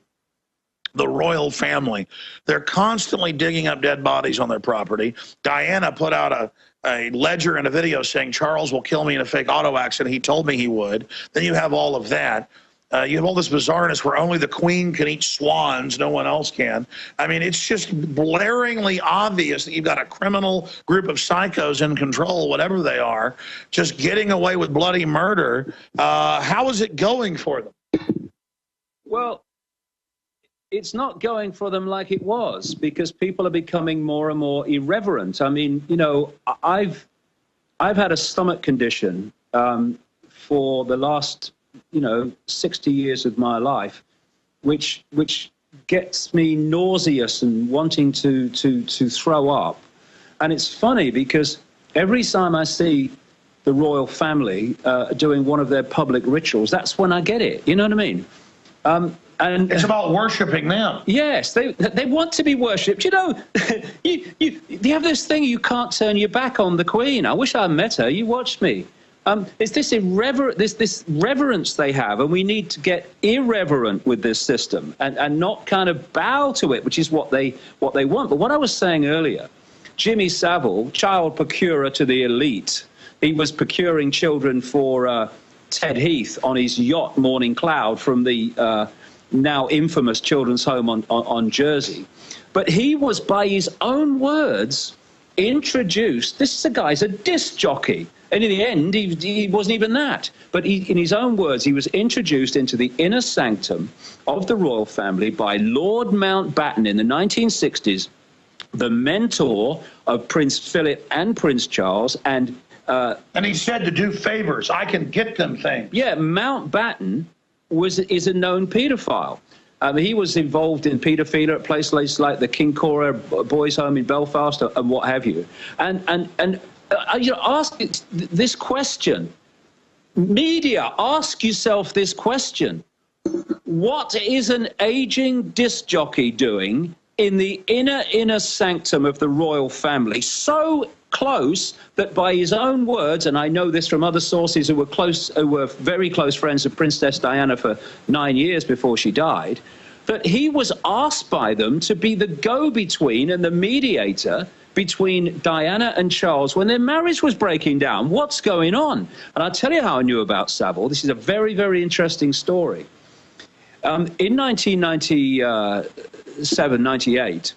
the royal family. They're constantly digging up dead bodies on their property. Diana put out a ledger and a video saying Charles will kill me in a fake auto accident. He told me he would. Then you have all of that. You have all this bizarreness where only the queen can eat swans, no one else can. I mean, it's just blaringly obvious that you've got a criminal group of psychos in control, whatever they are, just getting away with bloody murder. How is it going for them? Well, it's not going for them like it was, because people are becoming more and more irreverent. I mean, you know, I've had a stomach condition for the last, 60 years of my life, which gets me nauseous and wanting to throw up. And it's funny because every time I see the royal family doing one of their public rituals, that's when I get it. You know what I mean? And it's about worshiping them. Yes, they want to be worshipped. You have this thing, you can't turn your back on the Queen. I wish I met her. You watched me. It's this this reverence they have, and we need to get irreverent with this system and not kind of bow to it, which is what they want. But what I was saying earlier, Jimmy Savile, child procurer to the elite, he was procuring children for Ted Heath on his yacht Morning Cloud from the now infamous children's home on Jersey. But he was, by his own words, introduced. This guy's a disc jockey. And in the end, he wasn't even that. But in his own words, he was introduced into the inner sanctum of the royal family by Lord Mountbatten in the 1960s, the mentor of Prince Philip and Prince Charles. And he said to do favors. I can get them things. Yeah, Mountbatten is a known paedophile. He was involved in paedophilia at places like the King Cora Boys Home in Belfast and what have you. And ask this question. Media, ask yourself this question. What is an aging disc jockey doing in the inner sanctum of the royal family, so close that by his own words, and I know this from other sources who were very close friends of Princess Diana for 9 years before she died, that he was asked by them to be the go-between and the mediator between Diana and Charles when their marriage was breaking down. What's going on? And I'll tell you how I knew about Savile. This is a very, very interesting story. In 1997, 98,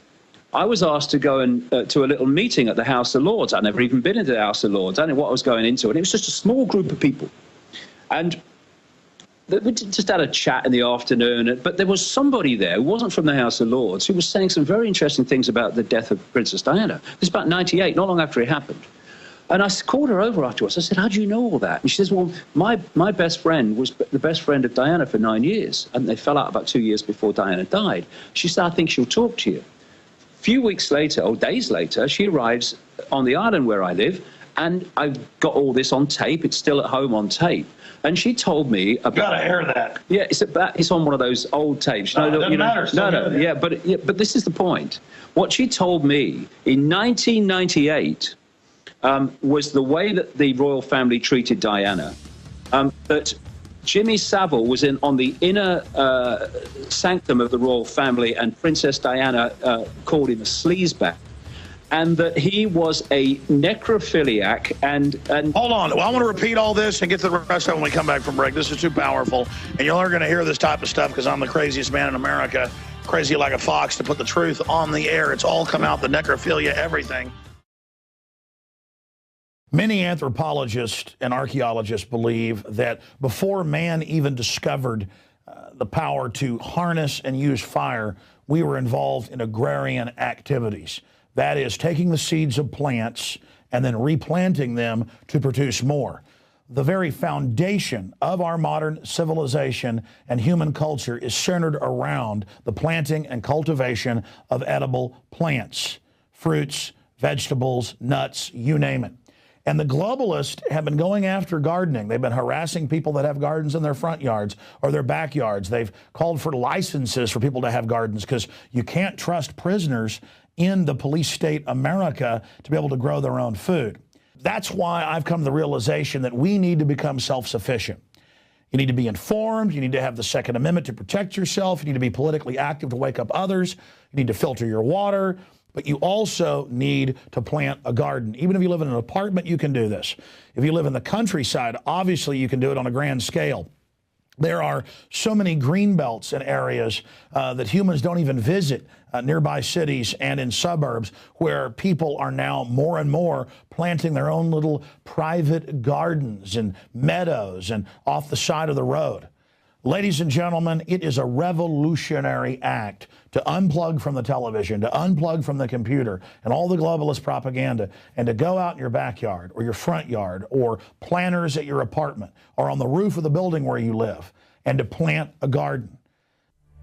I was asked to go to a little meeting at the House of Lords. I'd never even been into the House of Lords. I didn't know what I was going into. And it was just a small group of people. And we just had a chat in the afternoon. But there was somebody there who wasn't from the House of Lords who was saying some very interesting things about the death of Princess Diana. This was about 98, not long after it happened. And I called her over afterwards. I said, how do you know all that? And she says, well, my best friend was the best friend of Diana for 9 years. And they fell out about 2 years before Diana died. She said, I think she'll talk to you. A few weeks later, or days later, she arrives on the island where I live. And I've got all this on tape. It's still at home on tape. And she told me about... You gotta air that. Yeah, it's on one of those old tapes. No, it doesn't matter. Yeah, but this is the point. What she told me in 1998... was the way that the royal family treated Diana, that Jimmy Savile was on the inner sanctum of the royal family, and Princess Diana called him a sleazebag, and that he was a necrophiliac and... Hold on. Well, I want to repeat all this and get to the rest of it when we come back from break. This is too powerful, and you're going to hear this type of stuff because I'm the craziest man in America, crazy like a fox to put the truth on the air. It's all come out, the necrophilia, everything. Many anthropologists and archaeologists believe that before man even discovered the power to harness and use fire, we were involved in agrarian activities. That is, taking the seeds of plants and then replanting them to produce more. The very foundation of our modern civilization and human culture is centered around the planting and cultivation of edible plants, fruits, vegetables, nuts, you name it. And the globalists have been going after gardening. They've been harassing people that have gardens in their front yards or their backyards. They've called for licenses for people to have gardens because you can't trust prisoners in the police state America to be able to grow their own food. That's why I've come to the realization that we need to become self-sufficient. You need to be informed. You need to have the Second Amendment to protect yourself. You need to be politically active to wake up others. You need to filter your water. But you also need to plant a garden. Even if you live in an apartment, you can do this. If you live in the countryside, obviously you can do it on a grand scale. There are so many green belts in areas that humans don't even visit, nearby cities and in suburbs, where people are now more and more planting their own little private gardens and meadows and off the side of the road. Ladies and gentlemen, it is a revolutionary act to unplug from the television, to unplug from the computer and all the globalist propaganda, and to go out in your backyard or your front yard or planters at your apartment or on the roof of the building where you live and to plant a garden.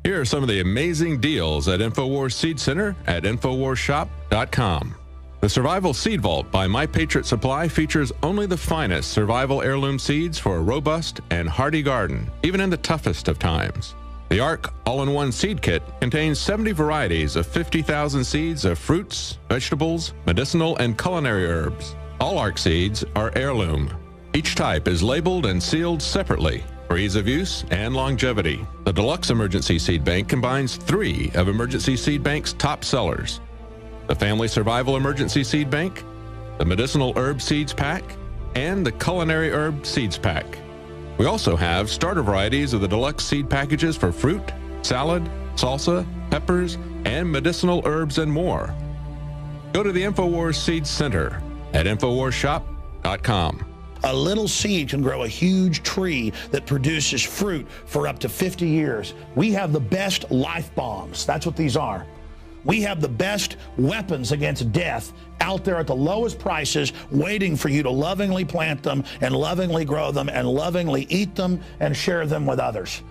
Here are some of the amazing deals at InfoWars Seed Center at InfoWarsShop.com. The Survival Seed Vault by My Patriot Supply features only the finest survival heirloom seeds for a robust and hardy garden, even in the toughest of times. The ARC All-in-One Seed Kit contains 70 varieties of 50,000 seeds of fruits, vegetables, medicinal, and culinary herbs. All ARC seeds are heirloom. Each type is labeled and sealed separately for ease of use and longevity. The Deluxe Emergency Seed Bank combines 3 of Emergency Seed Bank's top sellers: the Family Survival Emergency Seed Bank, the Medicinal Herb Seeds Pack, and the Culinary Herb Seeds Pack. We also have starter varieties of the deluxe seed packages for fruit, salad, salsa, peppers, and medicinal herbs and more. Go to the InfoWars Seed Center at InfoWarsShop.com. A little seed can grow a huge tree that produces fruit for up to 50 years. We have the best life bombs. That's what these are. We have the best weapons against death out there at the lowest prices, waiting for you to lovingly plant them and lovingly grow them and lovingly eat them and share them with others.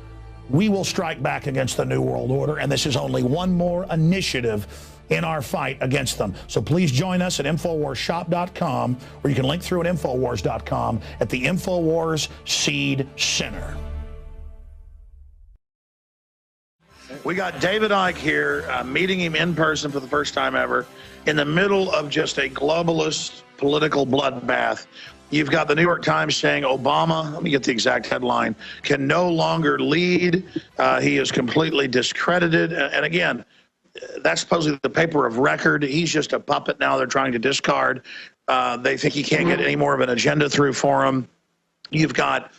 We will strike back against the New World Order, and this is only one more initiative in our fight against them. So please join us at InfoWarsShop.com, or you can link through at Infowars.com at the InfoWars Seed Center. We got David Icke here, meeting him in person for the first time ever, in the middle of just a globalist political bloodbath. You've got the New York Times saying Obama, let me get the exact headline, can no longer lead. He is completely discredited. And again, that's supposedly the paper of record. He's just a puppet now they're trying to discard. They think he can't get any more of an agenda through for him. You've got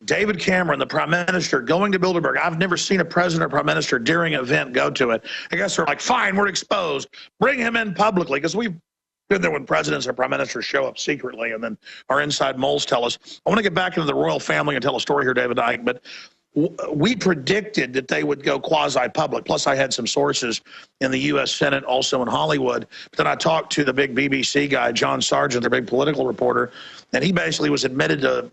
David Cameron, the prime minister, going to Bilderberg. I've never seen a president or prime minister during an event go to it. I guess they're like, fine, we're exposed. Bring him in publicly, because we've been there when presidents or prime ministers show up secretly, and then our inside moles tell us. I want to get back into the royal family and tell a story here, David Icke, but we predicted that they would go quasi-public. Plus, I had some sources in the U.S. Senate, also in Hollywood. But then I talked to the big BBC guy, John Sargent, their big political reporter, and he basically was admitted to,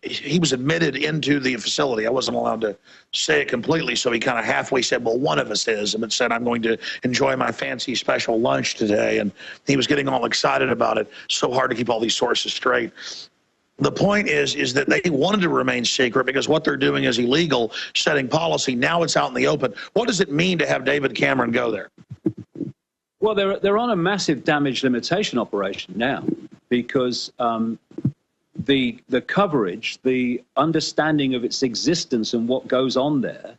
he was admitted into the facility. I wasn't allowed to say it completely, so he kind of halfway said, well, one of us is, and it said, I'm going to enjoy my fancy special lunch today. And he was getting all excited about it. So hard to keep all these sources straight. The point is that they wanted to remain secret because what they're doing is illegal, setting policy. Now it's out in the open. What does it mean to have David Cameron go there? Well, they're on a massive damage limitation operation now, because the coverage, the understanding of its existence and what goes on there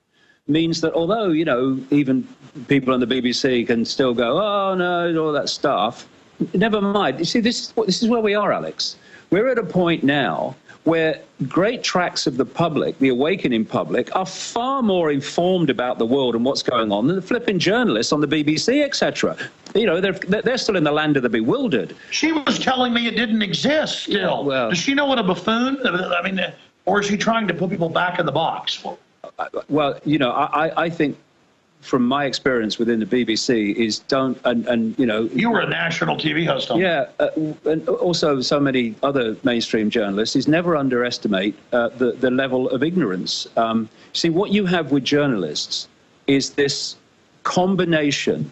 means that although, even people on the BBC can still go, oh, no, all that stuff, never mind. You see, this is where we are, Alex. We're at a point now where great tracts of the public, the awakening public, are far more informed about the world and what's going on than the flipping journalists on the BBC, etc. They're still in the land of the bewildered. She was telling me it didn't exist still. Yeah, well, does she know what a buffoon? I mean, or is she trying to put people back in the box? Well, I think from my experience within the BBC is don't, and you were a national TV host on and also so many other mainstream journalists, is never underestimate the level of ignorance. See, what you have with journalists is this combination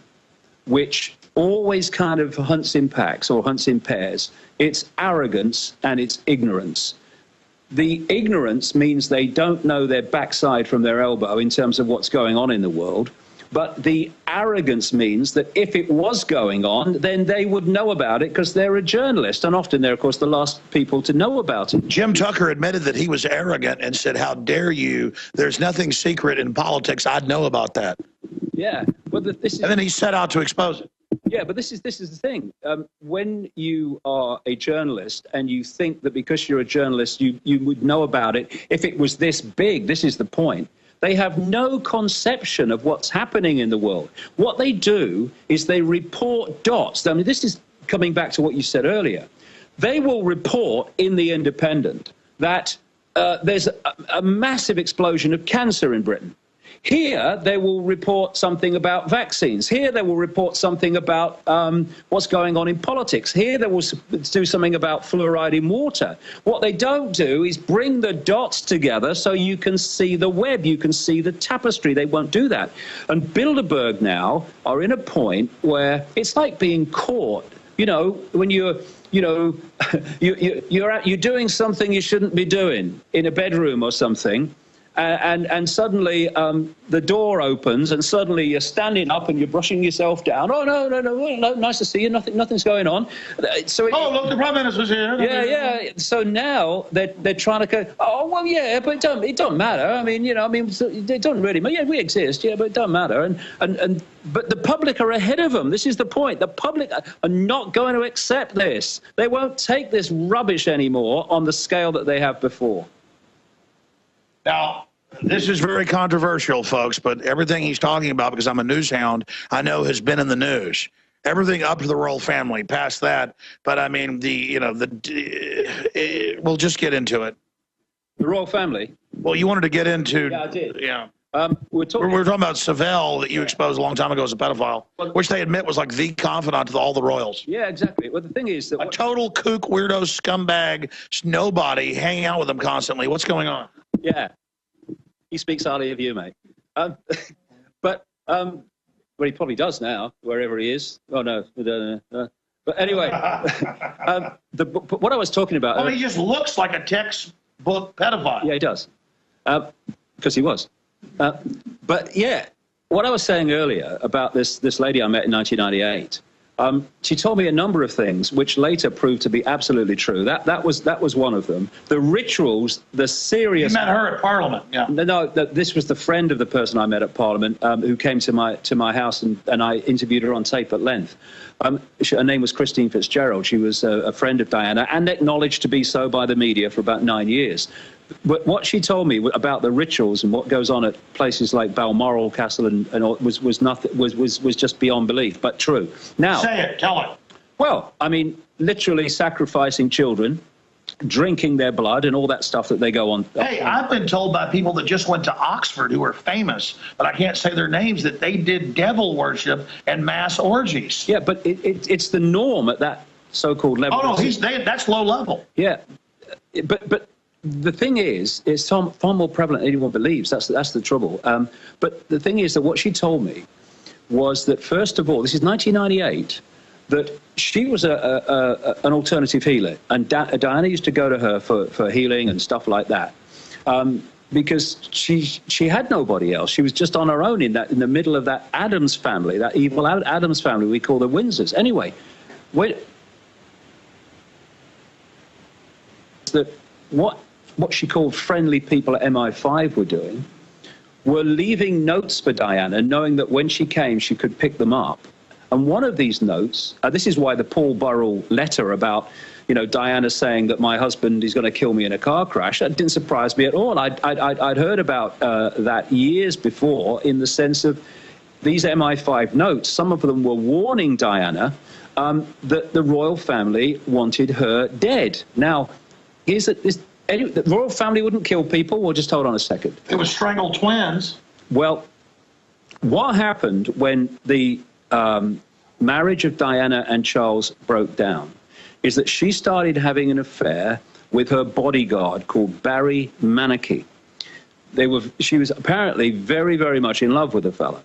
which always kind of hunts in packs or hunts in pairs. It's arrogance and it's ignorance. The ignorance means they don't know their backside from their elbow in terms of what's going on in the world. But the arrogance means that if it was going on, then they would know about it because they're a journalist. And often they're, of course, the last people to know about it. Jim Tucker admitted that he was arrogant and said, how dare you? There's nothing secret in politics. I'd know about that. Yeah. But this is, and then he set out to expose it. Yeah, but this is the thing. When you are a journalist and you think that because you're a journalist, you would know about it if it was this big, this is the point. They have no conception of what's happening in the world. What they do is they report dots. I mean, this is coming back to what you said earlier. They will report in The Independent that there's a massive explosion of cancer in Britain. Here, they will report something about vaccines. Here, they will report something about what's going on in politics. Here, they will do something about fluoride in water. What they don't do is bring the dots together so you can see the web, you can see the tapestry. They won't do that. And Bilderberg now are in a point where it's like being caught. You know, when you're doing something you shouldn't be doing in a bedroom or something. And suddenly the door opens, and suddenly you're standing up and you're brushing yourself down. Oh, no, nice to see you. Nothing's going on. So look, the Prime Minister's here. Yeah. So now they're trying to go, oh, well, yeah, but it don't matter. I mean, it doesn't really matter. Yeah, we exist, yeah, but it don't matter. But the public are ahead of them. This is the point. The public are not going to accept this. They won't take this rubbish anymore on the scale that they have before. Now, this is very controversial, folks, but everything he's talking about, because I'm a news hound, I know has been in the news. Everything up to the royal family, past that. But I mean, we'll just get into it. The royal family? Well, you wanted to get into. Yeah, I did. Yeah. We're talking about Savelle that you exposed a long time ago as a pedophile, which they admit was like the confidant to all the royals. Yeah, exactly. Well, the thing is that a total kook, weirdo, scumbag, nobody, hanging out with them constantly. What's going on? Yeah. He speaks highly of you, mate. But he probably does now, wherever he is. Oh, no. But anyway, what I was talking about... Well, he just looks like a textbook pedophile. Yeah, he does. Because he was. But, yeah, what I was saying earlier about this lady I met in 1998, she told me a number of things which later proved to be absolutely true. That was one of them. The rituals, the serious... You met her at Parliament, yeah. No, this was the friend of the person I met at Parliament who came to my house, and I interviewed her on tape at length. Her name was Christine Fitzgerald. She was a friend of Diana and acknowledged to be so by the media for about 9 years. But what she told me about the rituals and what goes on at places like Balmoral Castle and all, was just beyond belief, but true. Now, say it, tell it. Well, I mean, literally sacrificing children, drinking their blood, and all that stuff that they go on. Hey, I've been told by people that just went to Oxford who are famous, but I can't say their names, that they did devil worship and mass orgies. Yeah, but it's the norm at that so-called level. Oh no, that's low level. Yeah, but. The thing is, it's far more prevalent than anyone believes. That's the trouble. But the thing is that what she told me was that, first of all, this is 1998, that she was an alternative healer. And Diana used to go to her for healing and stuff like that. Because she had nobody else. She was just on her own in the middle of that Addams family, that evil Addams family we call the Windsors. Anyway, what she called friendly people at MI5 were doing were leaving notes for Diana, knowing that when she came, she could pick them up. And one of these notes, this is why the Paul Burrell letter about, Diana saying that my husband is going to kill me in a car crash, that didn't surprise me at all. I'd heard about that years before, in the sense of these MI5 notes. Some of them were warning Diana that the royal family wanted her dead. Now, the royal family wouldn't kill people. Well, just hold on a second. It was strangled twins. Well, what happened when the marriage of Diana and Charles broke down is that she started having an affair with her bodyguard called Barry Manicky. She was apparently very, very much in love with the fella.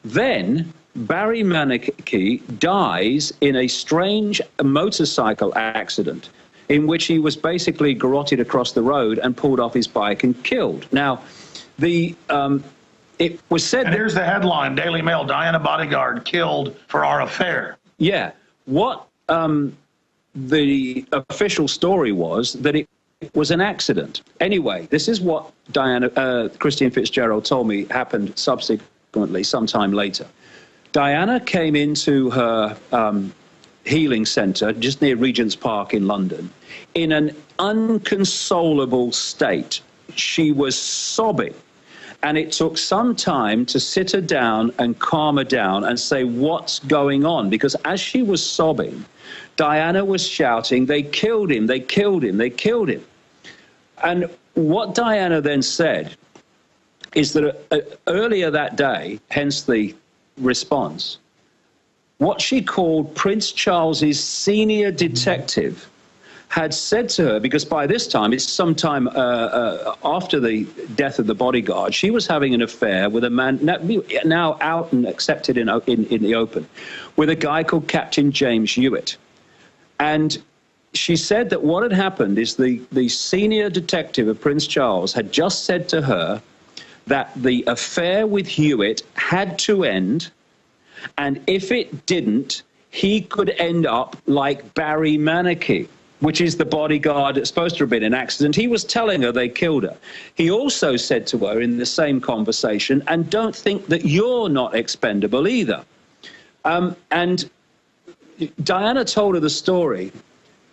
Then Barry Manicky dies in a strange motorcycle accident in which he was basically garroted across the road and pulled off his bike and killed. Now, it was said... And here's the headline, Daily Mail, Diana bodyguard killed for our affair. Yeah. What the official story was, that it was an accident. Anyway, this is what Christine Fitzgerald told me happened subsequently, sometime later. Diana came into her... healing centre just near Regent's Park in London in an inconsolable state. She was sobbing, and it took some time to sit her down and calm her down and say, what's going on? Because as she was sobbing, Diana was shouting, they killed him, they killed him, they killed him. And what Diana then said is that earlier that day, hence the response, what she called Prince Charles's senior detective had said to her, because by this time, it's sometime after the death of the bodyguard, she was having an affair with a man, now out and accepted in the open, with a guy called Captain James Hewitt. And she said that what had happened is the senior detective of Prince Charles had just said to her that the affair with Hewitt had to end, and if it didn't, he could end up like Barry Manicky, which is the bodyguard that's supposed to have been in an accident. He was telling her they killed her. He also said to her in the same conversation, and don't think that you're not expendable either. And Diana told her the story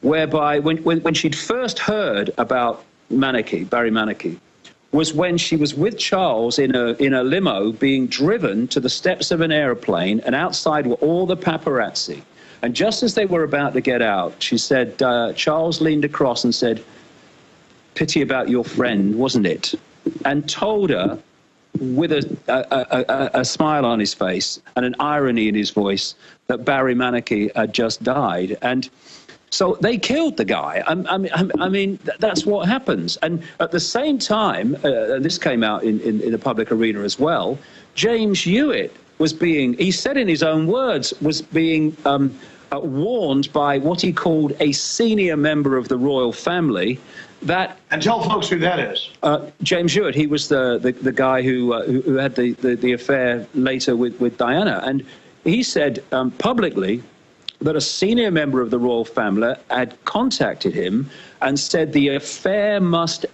whereby when she'd first heard about Manicky, Barry Manicky, was when she was with Charles in a limo being driven to the steps of an airplane, and outside were all the paparazzi. And just as they were about to get out, she said, Charles leaned across and said, "Pity about your friend, wasn't it?" And told her with a smile on his face and an irony in his voice that Barry Manicky had just died. And so they killed the guy. I mean, that's what happens. And at the same time, and this came out in the public arena as well, James Hewitt was being, he said in his own words, was being warned by what he called a senior member of the royal family that... And tell folks who that is. James Hewitt, he was the guy who had the affair later with Diana. And he said publicly that a senior member of the royal family had contacted him and said the affair must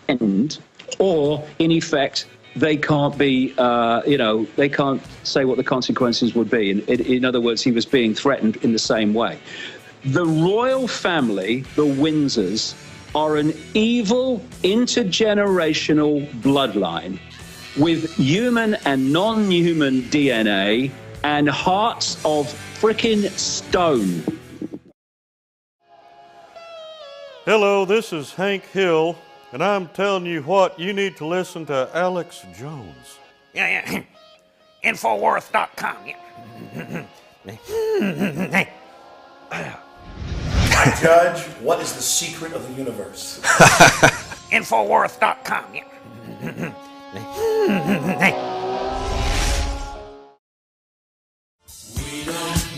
end, or in effect, they can't be, they can't say what the consequences would be. In other words, he was being threatened in the same way. The royal family, the Windsors, are an evil intergenerational bloodline with human and non-human DNA and hearts of frickin' stone. Hello, this is Hank Hill, and I'm telling you what, you need to listen to Alex Jones. Yeah. Infowars.com. My judge, what is the secret of the universe? Infowars.com.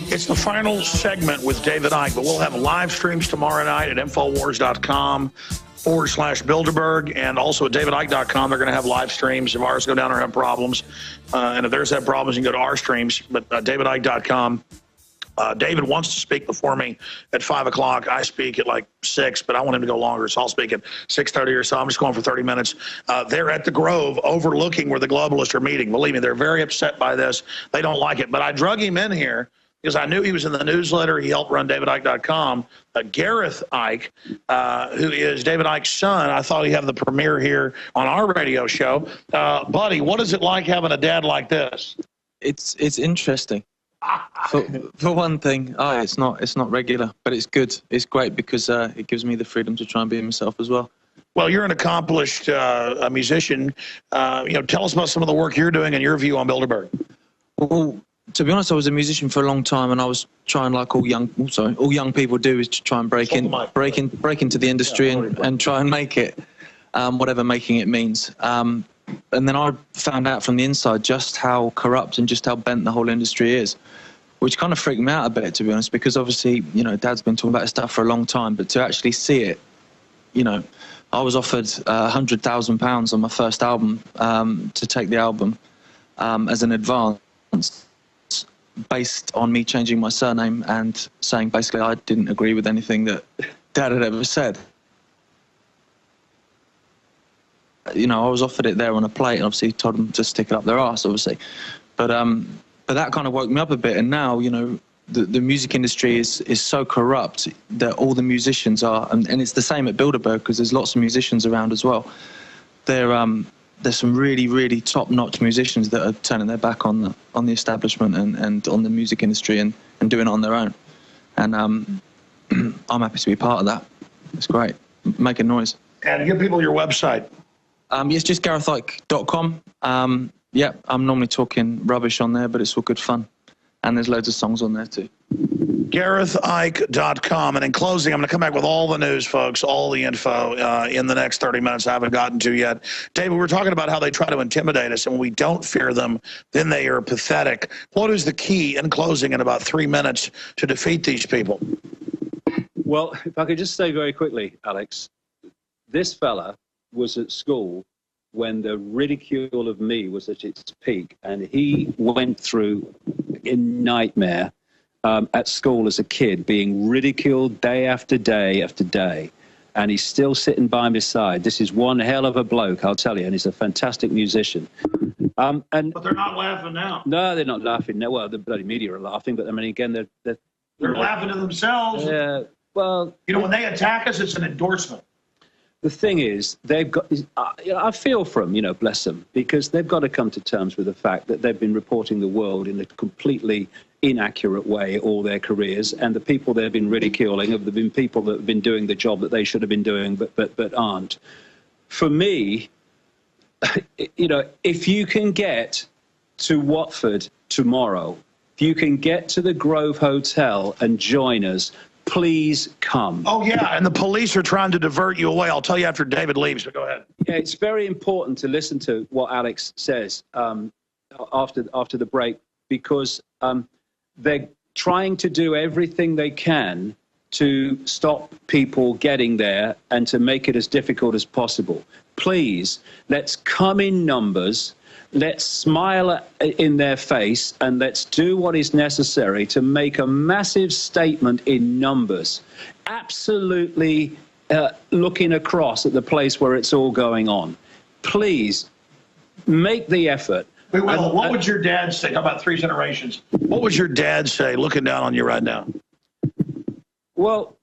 It's the final segment with David Icke, but we'll have live streams tomorrow night at Infowars.com/Bilderberg, and also at DavidIcke.com. They're going to have live streams if ours go down or have problems. And if theirs have problems, you can go to our streams, but DavidIcke.com. David wants to speak before me at 5 o'clock. I speak at like 6, but I want him to go longer, so I'll speak at 6:30 or so. I'm just going for 30 minutes. They're at the Grove overlooking where the globalists are meeting. Believe me, they're very upset by this. They don't like it. But I drug him in here because I knew he was in the newsletter. He helped run DavidIcke.com. Gareth Icke, who is David Icke's son, I thought he'd have the premiere here on our radio show. Buddy, what is it like having a dad like this? It's interesting. For one thing, it's not regular, but it's good. It's great because it gives me the freedom to try and be myself as well. Well, you're an accomplished musician. Tell us about some of the work you're doing and your view on Bilderberg. Well, to be honest, I was a musician for a long time, and I was trying, like all young people do, is to try and break into the industry and try and make it, whatever making it means. And then I found out from the inside just how corrupt and just how bent the whole industry is, which kind of freaked me out a bit, to be honest, because obviously, Dad's been talking about this stuff for a long time, but to actually see it, I was offered £100,000 on my first album to take the album as an advance, based on me changing my surname and saying basically I didn't agree with anything that Dad had ever said. I was offered it there on a plate, and obviously told them to stick it up their arse, obviously. But that kind of woke me up a bit, and now, the music industry is so corrupt that all the musicians are, and it's the same at Bilderberg because there's lots of musicians around as well. There's some really, really top-notch musicians that are turning their back on the establishment and on the music industry and doing it on their own. And I'm happy to be part of that. It's great. Making noise. And give people your website. Yes, just GarethIcke.com. Yeah, I'm normally talking rubbish on there, but it's all good fun. And there's loads of songs on there too. GarethIcke.com. And in closing, I'm going to come back with all the news, folks, all the info in the next 30 minutes I haven't gotten to yet. David, we're talking about how they try to intimidate us, and when we don't fear them, then they are pathetic. What is the key, in closing, in about 3 minutes, to defeat these people? Well, if I could just say very quickly, Alex, this fella was at school when the ridicule of me was at its peak, and he went through a nightmare at school as a kid, being ridiculed day after day after day, and he's still sitting by my side. This is one hell of a bloke, I'll tell you, and he's a fantastic musician. But they're not laughing now. No, they're not laughing. No, well, the bloody media are laughing, but I mean, again, they're laughing to themselves. Yeah, well, you know, when they attack us, it's an endorsement. The thing is, they've got, I feel for them, you know, bless them, because they've got to come to terms with the fact that they've been reporting the world in a completely inaccurate way all their careers, and the people they've been ridiculing have been people that have been doing the job that they should have been doing but aren't. For me, you know, if you can get to Watford tomorrow, if you can get to the Grove Hotel and join us, please come. Oh, yeah, and the police are trying to divert you away. I'll tell you after David leaves, but go ahead. Yeah, it's very important to listen to what Alex says after the break, because they're trying to do everything they can to stop people getting there and to make it as difficult as possible. Please, let's come in numbers. Let's smile in their face, and let's do what is necessary to make a massive statement in numbers. Absolutely looking across at the place where it's all going on. Please, make the effort. We will. What would your dad say? How about 3 generations? What would your dad say looking down on you right now? Well,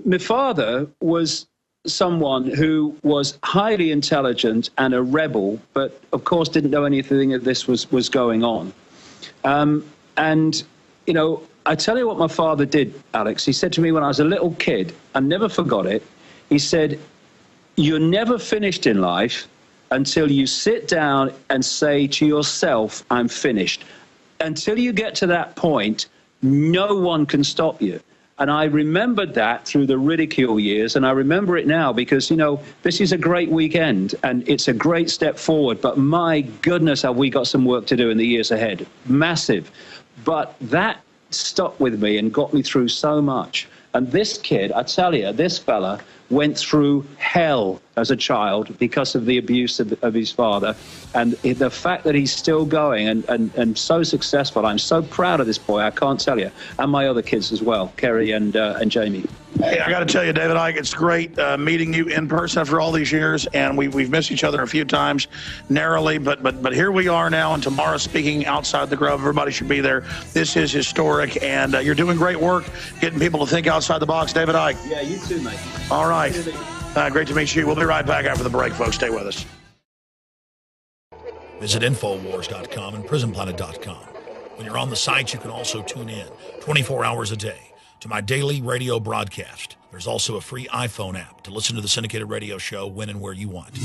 my father was someone who was highly intelligent and a rebel, but of course didn't know anything of this was going on. And, you know, I tell you what my father did, Alex. He said to me when I was a little kid, I never forgot it. He said, "You're never finished in life until you sit down and say to yourself, I'm finished. Until you get to that point, no one can stop you." And I remembered that through the ridicule years, and I remember it now because, you know, this is a great weekend, and it's a great step forward, but my goodness, have we got some work to do in the years ahead. Massive. But that stuck with me and got me through so much. And this kid, I tell you, this fella went through hell as a child because of the abuse of his father. And the fact that he's still going and so successful, I'm so proud of this boy, I can't tell you. And my other kids as well, Kerry and Jamie. Hey, I got to tell you, David Icke, it's great meeting you in person after all these years, and we've missed each other a few times narrowly, but here we are now, and tomorrow speaking outside the Grove. Everybody should be there. This is historic, and you're doing great work getting people to think outside the box. David Icke. Yeah, you too, mate. All right. Great to meet you. We'll be right back after the break, folks. Stay with us. Visit Infowars.com and PrisonPlanet.com. When you're on the site, you can also tune in 24 hours a day to my daily radio broadcast. There's also a free iPhone app to listen to the syndicated radio show when and where you want.